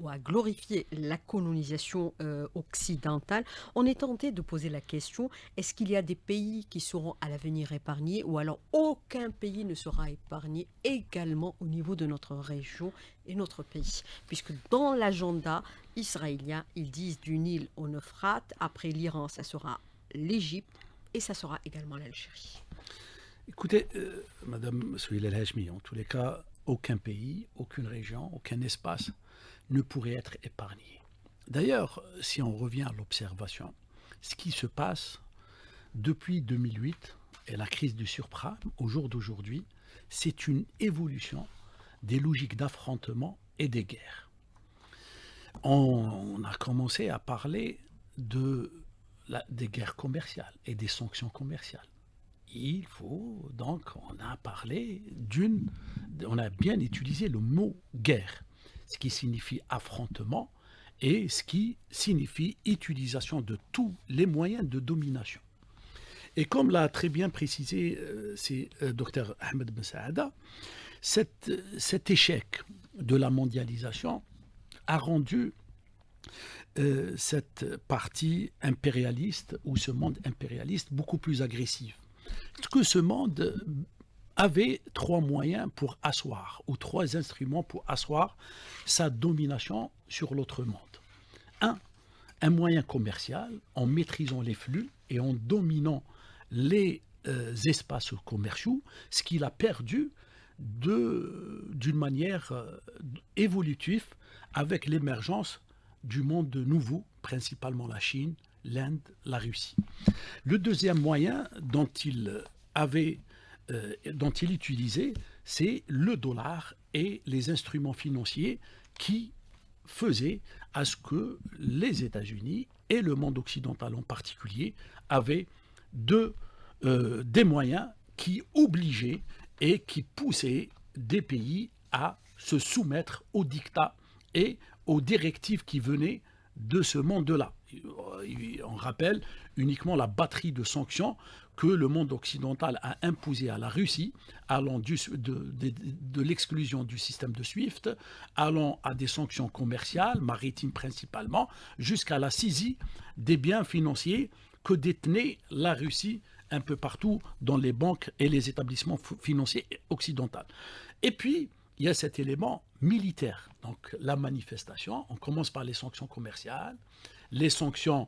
a glorifié la colonisation occidentale. On est tenté de poser la question, est-ce qu'il y a des pays qui seront à l'avenir épargnés, ou alors aucun pays ne sera épargné également au niveau de notre région et notre pays? Puisque dans l'agenda israélien, ils disent du Nil au Euphrate, après l'Iran, ça sera l'Égypte, et ça sera également l'Algérie. Écoutez, Madame Souhila El Hajmi, en tous les cas, aucun pays, aucune région, aucun espace ne pourrait être épargné. D'ailleurs, si on revient à l'observation, ce qui se passe depuis 2008 et la crise du subprime, au jour d'aujourd'hui, c'est une évolution des logiques d'affrontement et des guerres. On a commencé à parler des guerres commerciales et des sanctions commerciales. Il faut donc, on a bien utilisé le mot guerre, ce qui signifie affrontement et ce qui signifie utilisation de tous les moyens de domination. Et comme l'a très bien précisé Dr Ahmed Ben Saada, cet échec de la mondialisation a rendu cette partie impérialiste ou ce monde impérialiste beaucoup plus agressif. Parce que ce monde avait trois moyens pour asseoir, ou trois instruments pour asseoir sa domination sur l'autre monde. Un moyen commercial, en maîtrisant les flux et en dominant les espaces commerciaux, ce qu'il a perdu d'une manière évolutive avec l'émergence du monde nouveau, principalement la Chine, l'Inde, la Russie. Le deuxième moyen dont il utilisait, c'est le dollar et les instruments financiers qui faisaient à ce que les États-Unis et le monde occidental en particulier avaient des moyens qui obligeaient et qui poussaient des pays à se soumettre aux dictats et aux directives qui venaient de ce monde-là. On rappelle uniquement la batterie de sanctions que le monde occidental a imposées à la Russie, allant de l'exclusion du système de SWIFT, allant à des sanctions commerciales, maritimes principalement, jusqu'à la saisie des biens financiers que détenait la Russie un peu partout dans les banques et les établissements financiers occidentaux. Et puis, il y a cet élément militaire. Donc la manifestation, on commence par les sanctions commerciales, les sanctions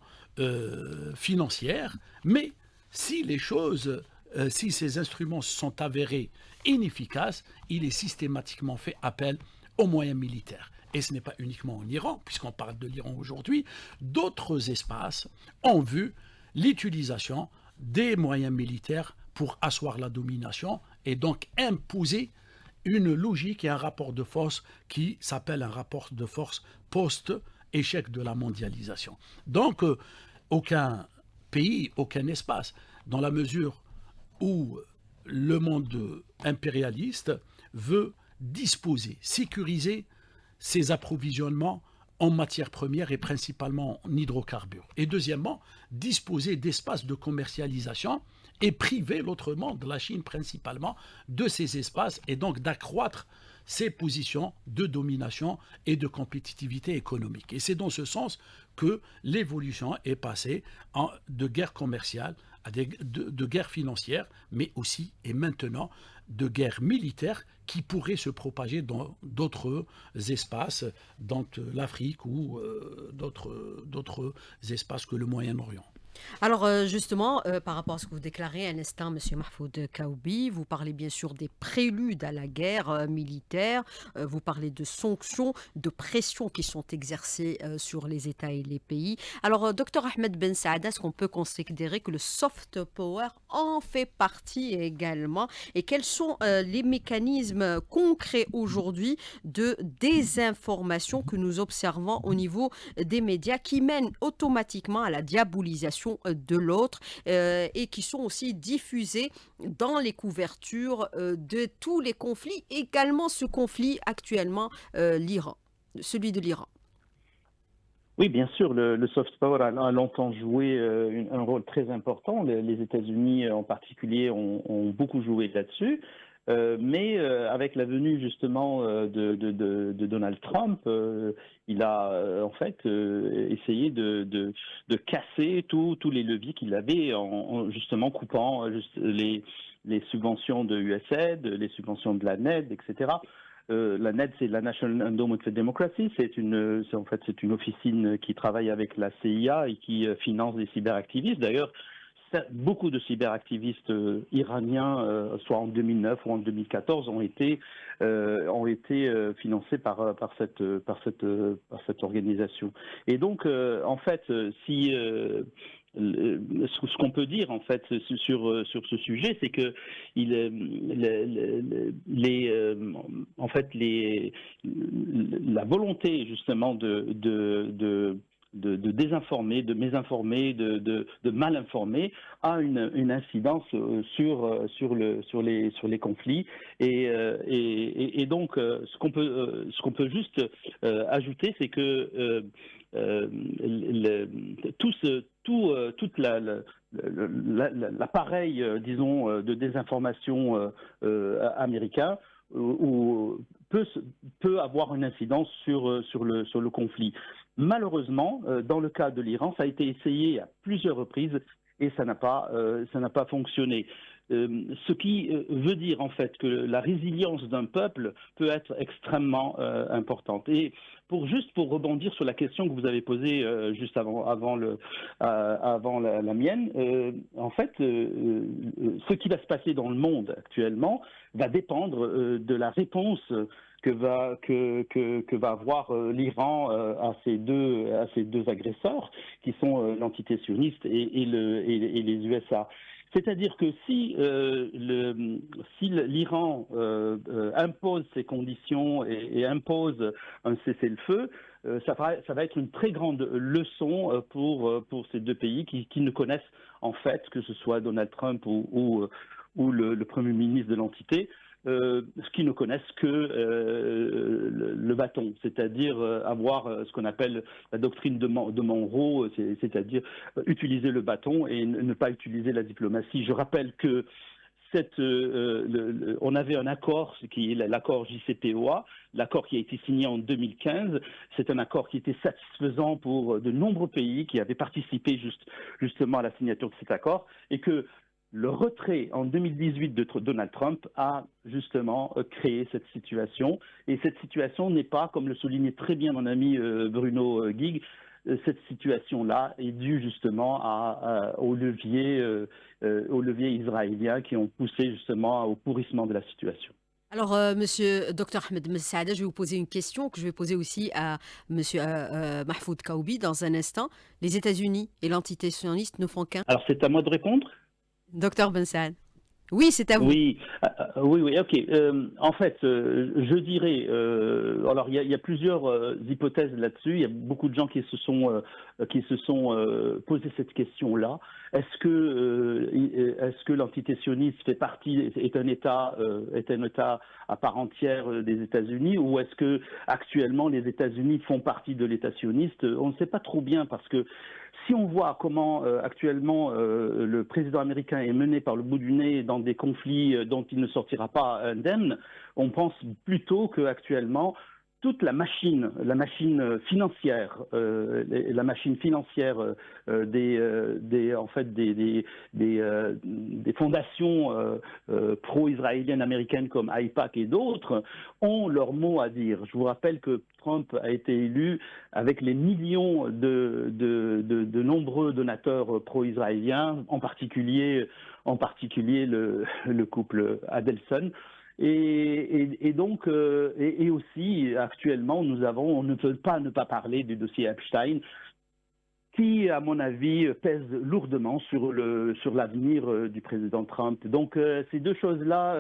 financières, mais si ces instruments sont avérés inefficaces, il est systématiquement fait appel aux moyens militaires. Et ce n'est pas uniquement en Iran, puisqu'on parle de l'Iran aujourd'hui, d'autres espaces ont vu l'utilisation des moyens militaires pour asseoir la domination et donc imposer une logique et un rapport de force qui s'appelle un rapport de force post-échec de la mondialisation. Donc, aucun pays, aucun espace, dans la mesure où le monde impérialiste veut disposer, sécuriser ses approvisionnements en matières premières et principalement en hydrocarbures. Et deuxièmement, disposer d'espaces de commercialisation et priver l'autre monde, la Chine principalement, de ces espaces et donc d'accroître ses positions de domination et de compétitivité économique. Et c'est dans ce sens que l'évolution est passée de guerre commerciale à de guerre financière, mais aussi et maintenant de guerre militaire qui pourrait se propager dans d'autres espaces, dans l'Afrique ou d'autres espaces que le Moyen-Orient. Alors justement, par rapport à ce que vous déclarez à l'instant, M. Mahfoud Kaoubi, vous parlez bien sûr des préludes à la guerre militaire, vous parlez de sanctions, de pressions qui sont exercées sur les États et les pays. Alors, Dr Ahmed Ben Saada, est-ce qu'on peut considérer que le soft power en fait partie également? Et quels sont les mécanismes concrets aujourd'hui de désinformation que nous observons au niveau des médias qui mènent automatiquement à la diabolisation de l'autre et qui sont aussi diffusés dans les couvertures de tous les conflits, également ce conflit actuellement, celui de l'Iran. Oui, bien sûr, le soft power a longtemps joué un rôle très important. Les États-Unis en particulier ont beaucoup joué là-dessus. Mais avec la venue justement de Donald Trump, il a en fait essayé de casser tous les leviers qu'il avait en justement coupant les subventions de USAID, les subventions de la NED, etc. La NED, c'est la National Endowment for Democracy, c'est une officine qui travaille avec la CIA et qui finance des cyberactivistes. D'ailleurs, beaucoup de cyberactivistes iraniens, soit en 2009 ou en 2014, ont été financés par cette organisation. Et donc, en fait, si ce qu'on peut dire en fait sur ce sujet, c'est que la volonté justement de désinformer, de mésinformer, de mal informer a une incidence sur les conflits et donc ce qu'on peut juste ajouter, c'est que toute l'appareil, disons, de désinformation américain peut avoir une incidence sur le conflit. Malheureusement, dans le cas de l'Iran, ça a été essayé à plusieurs reprises et ça n'a pas fonctionné. Ce qui veut dire en fait que la résilience d'un peuple peut être extrêmement importante. Et pour rebondir sur la question que vous avez posée juste avant la mienne, en fait, ce qui va se passer dans le monde actuellement va dépendre de la réponse que va avoir l'Iran à ces deux agresseurs qui sont l'entité sioniste et les USA. C'est-à-dire que si l'Iran impose ses conditions et impose un cessez-le-feu, ça va être une très grande leçon pour ces deux pays qui ne connaissent en fait, que ce soit Donald Trump ou le Premier ministre de l'entité, qui ne connaissent que le bâton, c'est-à-dire avoir ce qu'on appelle la doctrine de Monroe, c'est-à-dire utiliser le bâton et ne pas utiliser la diplomatie. Je rappelle que on avait un accord, qui est l'accord JCPOA, l'accord qui a été signé en 2015. C'est un accord qui était satisfaisant pour de nombreux pays qui avaient participé justement à la signature de cet accord, et que le retrait en 2018 de Donald Trump a justement créé cette situation. Et cette situation n'est pas, comme le soulignait très bien mon ami Bruno Guig, cette situation-là est due justement aux leviers israéliens qui ont poussé justement au pourrissement de la situation. Alors, monsieur Dr Ahmed Messaada, je vais vous poser une question que je vais poser aussi à monsieur Mahfoud Kaoubi dans un instant. Les États-Unis et l'entité sioniste ne font qu'un. Alors, c'est à moi de répondre ? Docteur Ben Saad. Oui, c'est à vous. Oui, ok. En fait, je dirais, alors il y a plusieurs hypothèses là-dessus. Il y a beaucoup de gens qui se sont posé cette question-là. Est-ce que l'entité sioniste est un État à part entière des États-Unis, ou est-ce que actuellement les États-Unis font partie de l'État sioniste? On ne sait pas trop bien, parce que si on voit comment actuellement le président américain est mené par le bout du nez dans des conflits dont il ne sortira pas indemne, on pense plutôt qu'actuellement toute la machine financière des fondations pro-israéliennes américaines comme AIPAC et d'autres ont leur mot à dire. Je vous rappelle que Trump a été élu avec les millions de nombreux donateurs pro-israéliens, en particulier le couple Adelson. Et donc, et aussi, actuellement, on ne peut pas ne pas parler du dossier Epstein, qui, à mon avis, pèse lourdement sur l'avenir du président Trump. Donc, ces deux choses-là,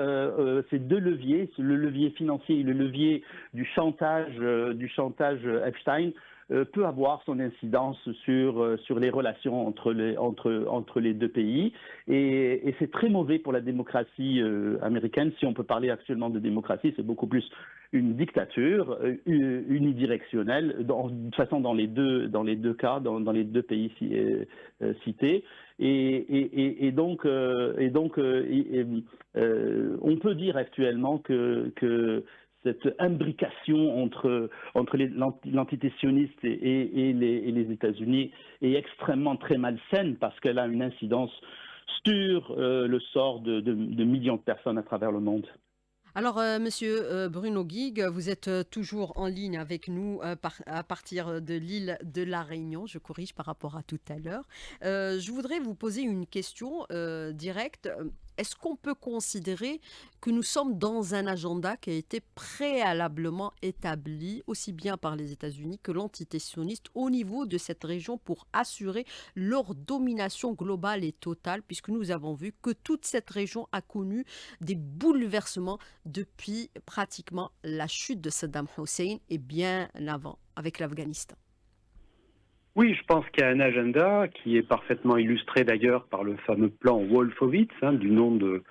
ces deux leviers, le levier financier et le levier du chantage Epstein, peut avoir son incidence sur les relations entre les deux pays, et c'est très mauvais pour la démocratie américaine. Si on peut parler actuellement de démocratie, c'est beaucoup plus une dictature unidirectionnelle, de toute façon dans les deux cas, dans les deux pays cités, et donc on peut dire actuellement que cette imbrication entre l'entité sioniste et les États-Unis est extrêmement très malsaine, parce qu'elle a une incidence sur le sort de millions de personnes à travers le monde. Alors, Monsieur Bruno Guigues, vous êtes toujours en ligne avec nous à partir de l'île de la Réunion. Je corrige par rapport à tout à l'heure. Je voudrais vous poser une question directe. Est-ce qu'on peut considérer que nous sommes dans un agenda qui a été préalablement établi, aussi bien par les États-Unis que l'entité sioniste, au niveau de cette région pour assurer leur domination globale et totale, puisque nous avons vu que toute cette région a connu des bouleversements depuis pratiquement la chute de Saddam Hussein et bien avant, avec l'Afghanistan. Oui, je pense qu'il y a un agenda qui est parfaitement illustré d'ailleurs par le fameux plan Wolfowitz, du nom de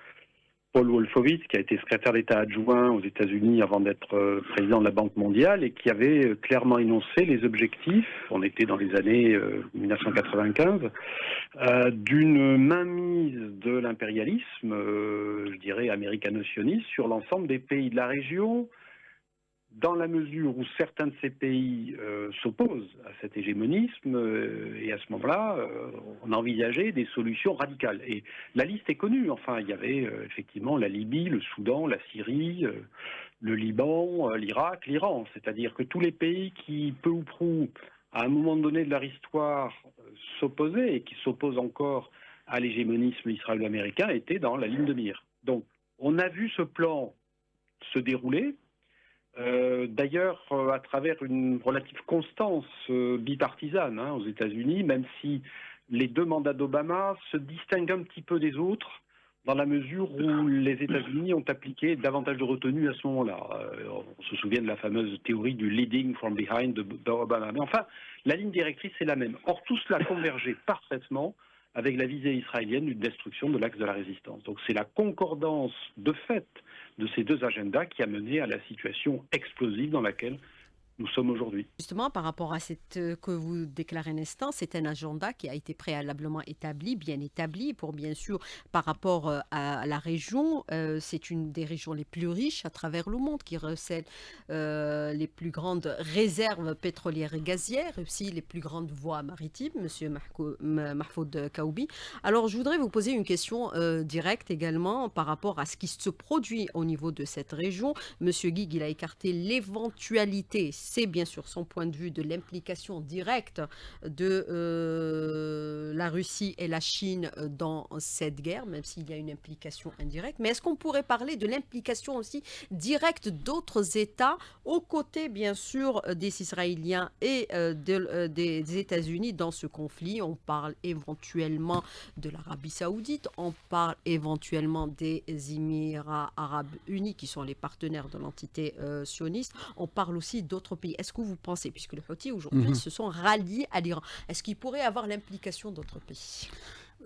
Paul Wolfowitz, qui a été secrétaire d'État adjoint aux États-Unis avant d'être président de la Banque mondiale et qui avait clairement énoncé les objectifs, on était dans les années 1995, d'une mainmise de l'impérialisme, je dirais américano-sioniste, sur l'ensemble des pays de la région, dans la mesure où certains de ces pays s'opposent à cet hégémonisme, et à ce moment-là, on envisageait des solutions radicales. Et la liste est connue. Enfin, il y avait effectivement la Libye, le Soudan, la Syrie, le Liban, l'Irak, l'Iran. C'est-à-dire que tous les pays qui, peu ou prou, à un moment donné de leur histoire, s'opposaient et qui s'opposent encore à l'hégémonisme israélo-américain étaient dans la ligne de mire. Donc, on a vu ce plan se dérouler. D'ailleurs, à travers une relative constance bipartisane aux États-Unis, même si les deux mandats d'Obama se distinguent un petit peu des autres, dans la mesure où les États-Unis ont appliqué davantage de retenue à ce moment-là. On se souvient de la fameuse théorie du leading from behind d'Obama. Mais enfin, la ligne directrice est la même. Or, tout cela convergeait parfaitement avec la visée israélienne d'une destruction de l'axe de la résistance. Donc c'est la concordance de fait de ces deux agendas qui a mené à la situation explosive dans laquelle nous sommes aujourd'hui. Justement, par rapport à cette que vous déclarez un instant, c'est un agenda qui a été préalablement établi, bien établi, pour bien sûr, par rapport à la région. C'est une des régions les plus riches à travers le monde, qui recèle les plus grandes réserves pétrolières et gazières, et aussi les plus grandes voies maritimes, Monsieur Mahfoud Kaoubi. Alors, je voudrais vous poser une question directe également par rapport à ce qui se produit au niveau de cette région. Monsieur Guigues, il a écarté l'éventualité, c'est bien sûr son point de vue, de l'implication directe de la Russie et la Chine dans cette guerre, même s'il y a une implication indirecte. Mais est-ce qu'on pourrait parler de l'implication aussi directe d'autres États, aux côtés bien sûr des Israéliens et des États-Unis dans ce conflit? On parle éventuellement de l'Arabie Saoudite, on parle éventuellement des Émirats Arabes Unis, qui sont les partenaires de l'entité sioniste. On parle aussi d'autres pays. Est-ce que vous pensez, puisque les Houthis aujourd'hui se sont ralliés à l'Iran, est-ce qu'il pourrait avoir l'implication d'autres pays?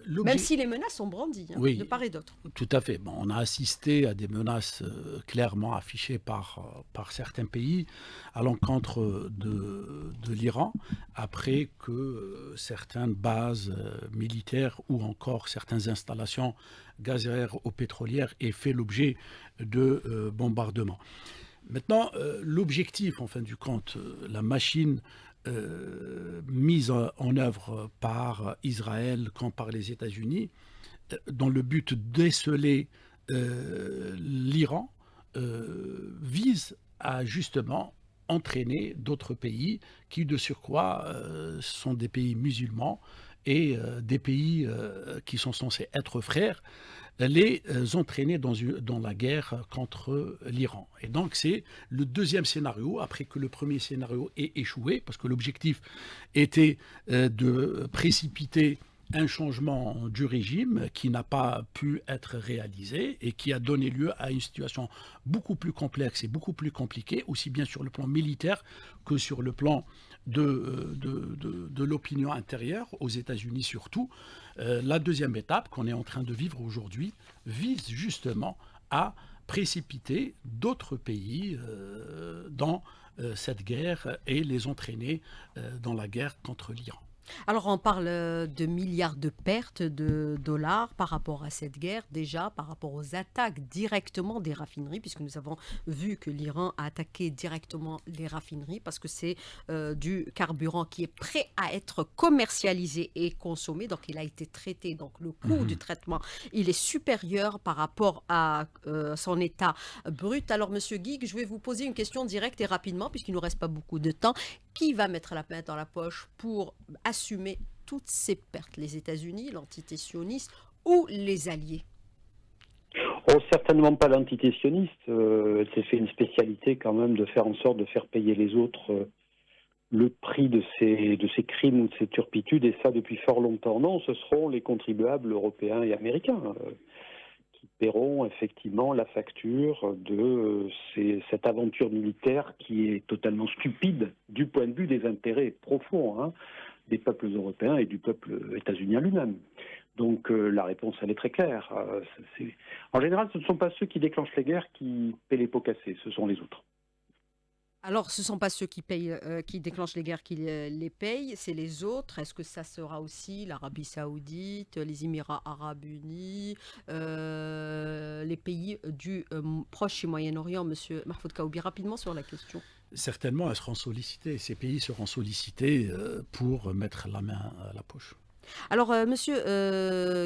Même si les menaces sont brandies, oui, de part et d'autre. Tout à fait. Bon, on a assisté à des menaces clairement affichées par certains pays à l'encontre de l'Iran, après que certaines bases militaires ou encore certaines installations gazières ou pétrolières aient fait l'objet de bombardements. Maintenant, l'objectif, en fin du compte, la machine mise en œuvre par Israël comme par les États-Unis, dans le but de déceler l'Iran, vise à justement entraîner d'autres pays qui, de surcroît, sont des pays musulmans et des pays qui sont censés être frères, les entraîner dans la guerre contre l'Iran. Et donc c'est le deuxième scénario, après que le premier scénario ait échoué, parce que l'objectif était de précipiter un changement du régime qui n'a pas pu être réalisé et qui a donné lieu à une situation beaucoup plus complexe et beaucoup plus compliquée, aussi bien sur le plan militaire que sur le plan de l'opinion intérieure, aux États-Unis surtout. La deuxième étape qu'on est en train de vivre aujourd'hui vise justement à précipiter d'autres pays dans cette guerre et les entraîner dans la guerre contre l'Iran. Alors, on parle de milliards de pertes de dollars par rapport à cette guerre, déjà par rapport aux attaques directement des raffineries, puisque nous avons vu que l'Iran a attaqué directement les raffineries, parce que c'est du carburant qui est prêt à être commercialisé et consommé, donc il a été traité, donc le coût du Mhm. traitement, il est supérieur par rapport à son état brut. Alors, Monsieur Guig, je vais vous poser une question directe et rapidement, puisqu'il ne nous reste pas beaucoup de temps. Qui va mettre la main dans la poche pour assumer toutes ces pertes? Les États-Unis, l'entité sioniste ou les alliés? Oh, certainement pas l'entité sioniste. Elle s'est fait une spécialité quand même de faire en sorte de faire payer les autres le prix de ces crimes ou de ces turpitudes, et ça depuis fort longtemps. Non, ce seront les contribuables européens et américains qui paieront effectivement la facture de cette aventure militaire qui est totalement stupide du point de vue des intérêts profonds, hein, des peuples européens et du peuple états-unien lui-même. Donc la réponse, elle est très claire. En général, ce ne sont pas ceux qui déclenchent les guerres qui paient les pots cassés, ce sont les autres. Alors, ce ne sont pas ceux qui payent, qui déclenchent les guerres qui les payent, c'est les autres. Est-ce que ça sera aussi l'Arabie Saoudite, les Émirats Arabes Unis, les pays du Proche et Moyen-Orient? Monsieur Mahfoud Kaoubi, rapidement sur la question. Certainement, elles seront sollicitées. Ces pays seront sollicités pour mettre la main à la poche. Alors, Monsieur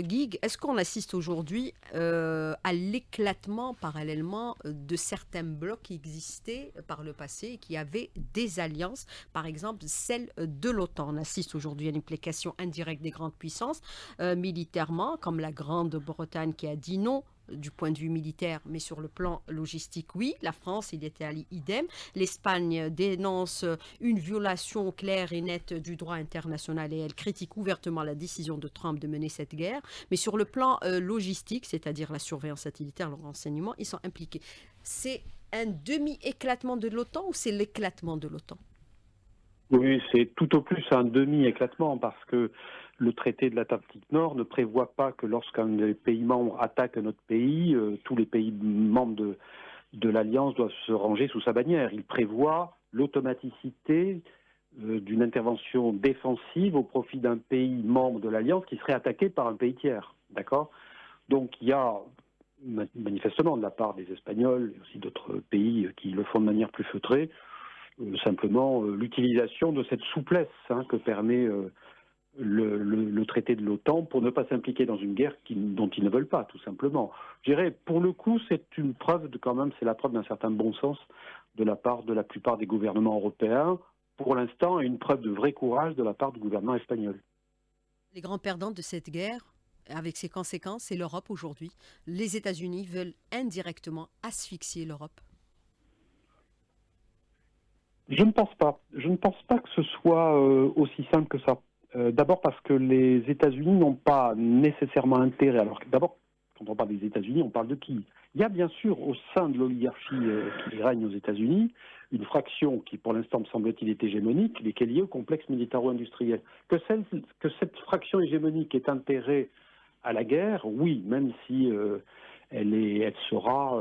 Guig, est-ce qu'on assiste aujourd'hui à l'éclatement parallèlement de certains blocs qui existaient par le passé et qui avaient des alliances, par exemple celle de l'OTAN? On assiste aujourd'hui à une implication indirecte des grandes puissances militairement, comme la Grande-Bretagne qui a dit non du point de vue militaire, mais sur le plan logistique, oui. La France, il était à l'idem. L'Espagne dénonce une violation claire et nette du droit international et elle critique ouvertement la décision de Trump de mener cette guerre. Mais sur le plan logistique, c'est-à-dire la surveillance satellitaire, le renseignement, ils sont impliqués. C'est un demi-éclatement de l'OTAN ou c'est l'éclatement de l'OTAN? Oui, c'est tout au plus un demi-éclatement parce que le traité de l'Atlantique Nord ne prévoit pas que lorsqu'un des pays membres attaque un autre pays, tous les pays membres de l'Alliance doivent se ranger sous sa bannière. Il prévoit l'automaticité d'une intervention défensive au profit d'un pays membre de l'Alliance qui serait attaqué par un pays tiers. D'accord? Donc il y a manifestement de la part des Espagnols et aussi d'autres pays qui le font de manière plus feutrée, simplement l'utilisation de cette souplesse que permet le traité de l'OTAN pour ne pas s'impliquer dans une guerre dont ils ne veulent pas, tout simplement. Je dirais, pour le coup, c'est une preuve quand même, c'est la preuve d'un certain bon sens de la part de la plupart des gouvernements européens, pour l'instant, et une preuve de vrai courage de la part du gouvernement espagnol. Les grands perdants de cette guerre, avec ses conséquences, c'est l'Europe aujourd'hui. Les États-Unis veulent indirectement asphyxier l'Europe. Je ne pense pas. Je ne pense pas que ce soit aussi simple que ça. D'abord parce que les États-Unis n'ont pas nécessairement intérêt. Alors d'abord, quand on parle des États-Unis, on parle de qui? Il y a bien sûr au sein de l'oligarchie qui règne aux États-Unis une fraction qui, pour l'instant, me semble-t-il, est hégémonique, mais qui est liée au complexe militaro-industriel. Que cette fraction hégémonique ait intérêt à la guerre, oui, même si elle sera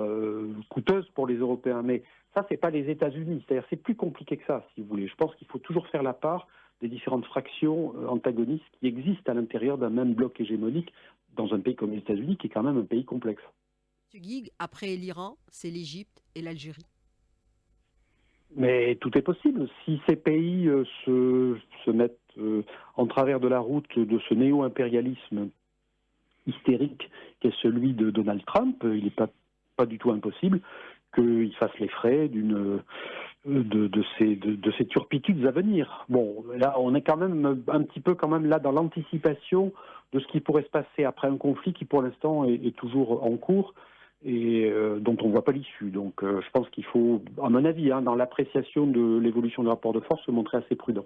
coûteuse pour les Européens. Mais ça, c'est pas les États-Unis. C'est-à-dire, c'est plus compliqué que ça, si vous voulez. Je pense qu'il faut toujours faire la part des différentes fractions antagonistes qui existent à l'intérieur d'un même bloc hégémonique dans un pays comme les États-Unis, qui est quand même un pays complexe. Monsieur Guig, après l'Iran, c'est l'Égypte et l'Algérie. Mais tout est possible. Si ces pays se mettent en travers de la route de ce néo-impérialisme hystérique qu'est celui de Donald Trump, il n'est pas du tout impossible qu'il fasse les frais de ces turpitudes à venir. Bon, là, on est quand même un petit peu quand même là dans l'anticipation de ce qui pourrait se passer après un conflit qui, pour l'instant, est toujours en cours et dont on ne voit pas l'issue. Donc, je pense qu'il faut, à mon avis, dans l'appréciation de l'évolution des rapports de force, se montrer assez prudent.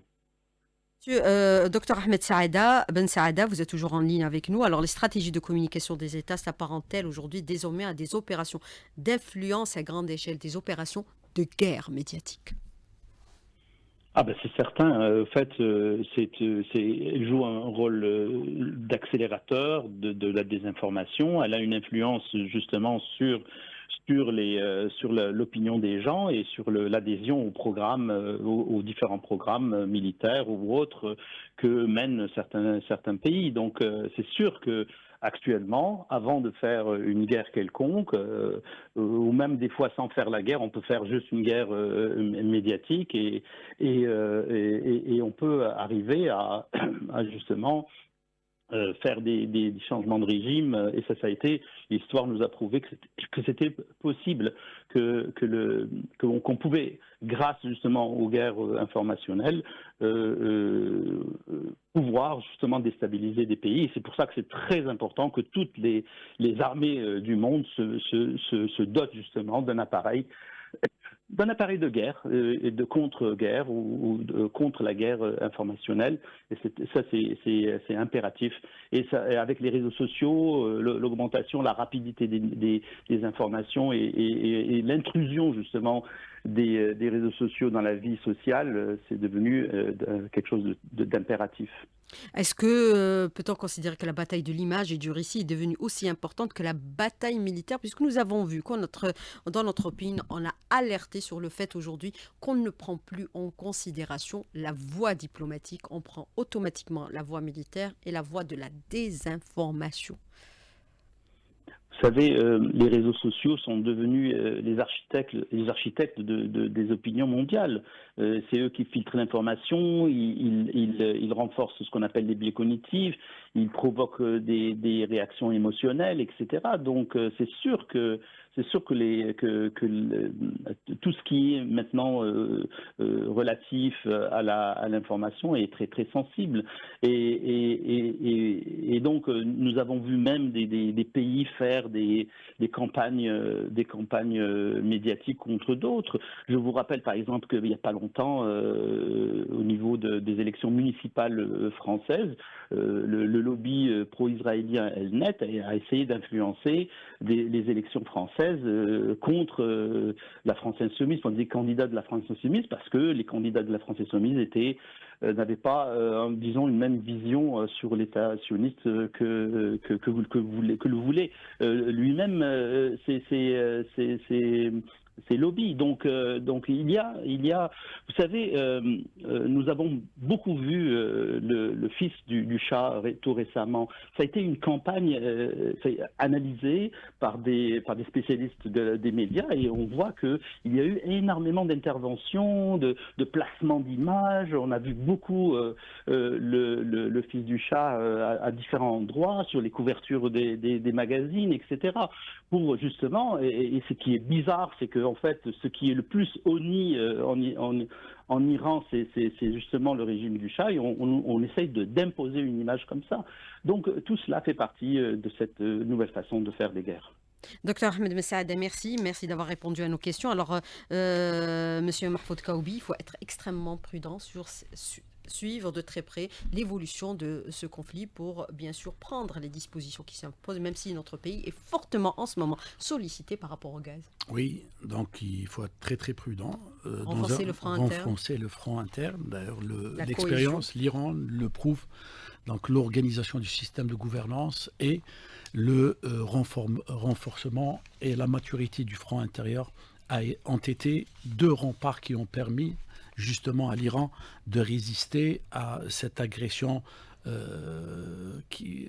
Monsieur Dr Ahmed Saada, Ben Saada, vous êtes toujours en ligne avec nous. Alors, les stratégies de communication des États s'apparentent-elles aujourd'hui désormais à des opérations d'influence à grande échelle, des opérations de guerre médiatique? Ah ben c'est certain. En fait, elle joue un rôle d'accélérateur de la désinformation. Elle a une influence justement sur sur l'opinion des gens et sur l'adhésion aux programmes, aux différents programmes militaires ou autres que mènent certains pays. Donc c'est sûr que actuellement, avant de faire une guerre quelconque, ou même des fois sans faire la guerre, on peut faire juste une guerre médiatique et on peut arriver à justement faire des changements de régime, et ça a été, l'histoire nous a prouvé que c'était possible, qu'on pouvait, grâce justement aux guerres informationnelles, pouvoir justement déstabiliser des pays. Et c'est pour ça que c'est très important que toutes les armées du monde se dotent justement d'un appareil de guerre et de contre-guerre ou contre la guerre informationnelle. Et ça, c'est impératif. Et avec les réseaux sociaux, l'augmentation, la rapidité des informations et l'intrusion justement des réseaux sociaux dans la vie sociale, c'est devenu quelque chose d'impératif. Est-ce que peut-on considérer que la bataille de l'image et du récit est devenue aussi importante que la bataille militaire, puisque nous avons vu dans notre pays, on a alerté sur le fait aujourd'hui qu'on ne prend plus en considération la voie diplomatique, on prend automatiquement la voie militaire et la voie de la désinformation. Vous savez, les réseaux sociaux sont devenus les architectes des opinions mondiales. C'est eux qui filtrent l'information, ils renforcent ce qu'on appelle les biais cognitifs, ils provoquent des réactions émotionnelles, etc. Donc c'est sûr que tout ce qui est maintenant relatif à l'information est très très sensible. Et donc nous avons vu même des pays faire des campagnes médiatiques contre d'autres. Je vous rappelle par exemple qu'il n'y a pas longtemps, au niveau des élections municipales françaises, le lobby pro-israélien Elnet a essayé d'influencer les élections françaises contre la France insoumise, contre des candidats de la France insoumise, parce que les candidats de la France insoumise n'avaient pas, disons, une même vision sur l'État sioniste que le voulait lui-même ces lobbies. Donc il y a, vous savez, nous avons beaucoup vu le fils du Shah tout récemment. Ça a été une campagne analysée par des spécialistes des médias, et on voit que il y a eu énormément d'interventions, de placements d'images. On a vu beaucoup le fils du Shah à différents endroits, sur les couvertures des magazines, etc. Pour justement, et ce qui est bizarre, c'est que en fait, ce qui est le plus honni en Iran, c'est justement le régime du Shah, et on essaye d'imposer une image comme ça. Donc tout cela fait partie de cette nouvelle façon de faire des guerres. Docteur Ahmed Ben Saada, merci d'avoir répondu à nos questions. Alors, Monsieur Mahfoud Kaoubi, il faut être extrêmement prudent suivre de très près l'évolution de ce conflit pour bien sûr prendre les dispositions qui s'imposent, même si notre pays est fortement en ce moment sollicité par rapport au gaz. Oui, donc il faut être très très prudent. Renforcer le front interne. Renforcer le front interne. D'ailleurs, l'expérience, l'Iran le prouve. Donc l'organisation du système de gouvernance et le renforcement et la maturité du front intérieur ont été deux remparts qui ont permis justement à l'Iran de résister à cette agression qui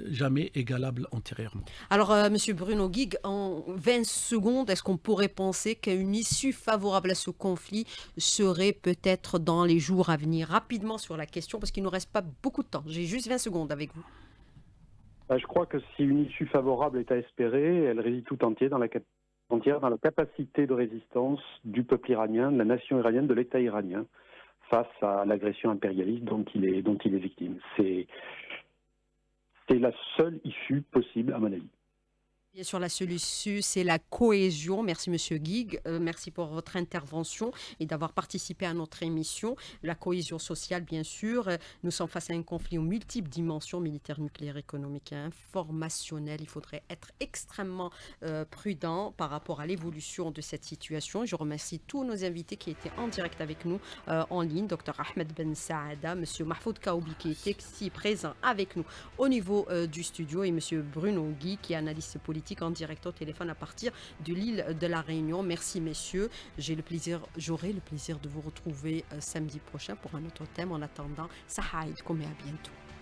jamais égalable antérieurement. Alors, Monsieur Bruno Guigues, en 20 secondes, est-ce qu'on pourrait penser qu'une issue favorable à ce conflit serait peut-être dans les jours à venir? Rapidement sur la question, parce qu'il ne nous reste pas beaucoup de temps. J'ai juste 20 secondes avec vous. Je crois que si une issue favorable est à espérer, elle réside tout entière dans la capacité de résistance du peuple iranien, de la nation iranienne, de l'État iranien, face à l'agression impérialiste dont il est victime. C'est la seule issue possible, à mon avis. Bien sûr, la solution, c'est la cohésion. Merci, Monsieur Guigues. Merci pour votre intervention et d'avoir participé à notre émission. La cohésion sociale, bien sûr. Nous sommes face à un conflit aux multiples dimensions, militaire, nucléaire, économique et informationnelle. Il faudrait être extrêmement prudent par rapport à l'évolution de cette situation. Je remercie tous nos invités qui étaient en direct avec nous en ligne. Dr Ahmed Ben Saada, Monsieur Mahfoud Kaoubi qui était ici présent avec nous au niveau du studio, et Monsieur Bruno Guigues qui est analyste politique politique en direct au téléphone à partir de l'île de la Réunion. Merci messieurs, j'aurai le plaisir de vous retrouver samedi prochain pour un autre thème. En attendant, Sahaïd, comme et à bientôt.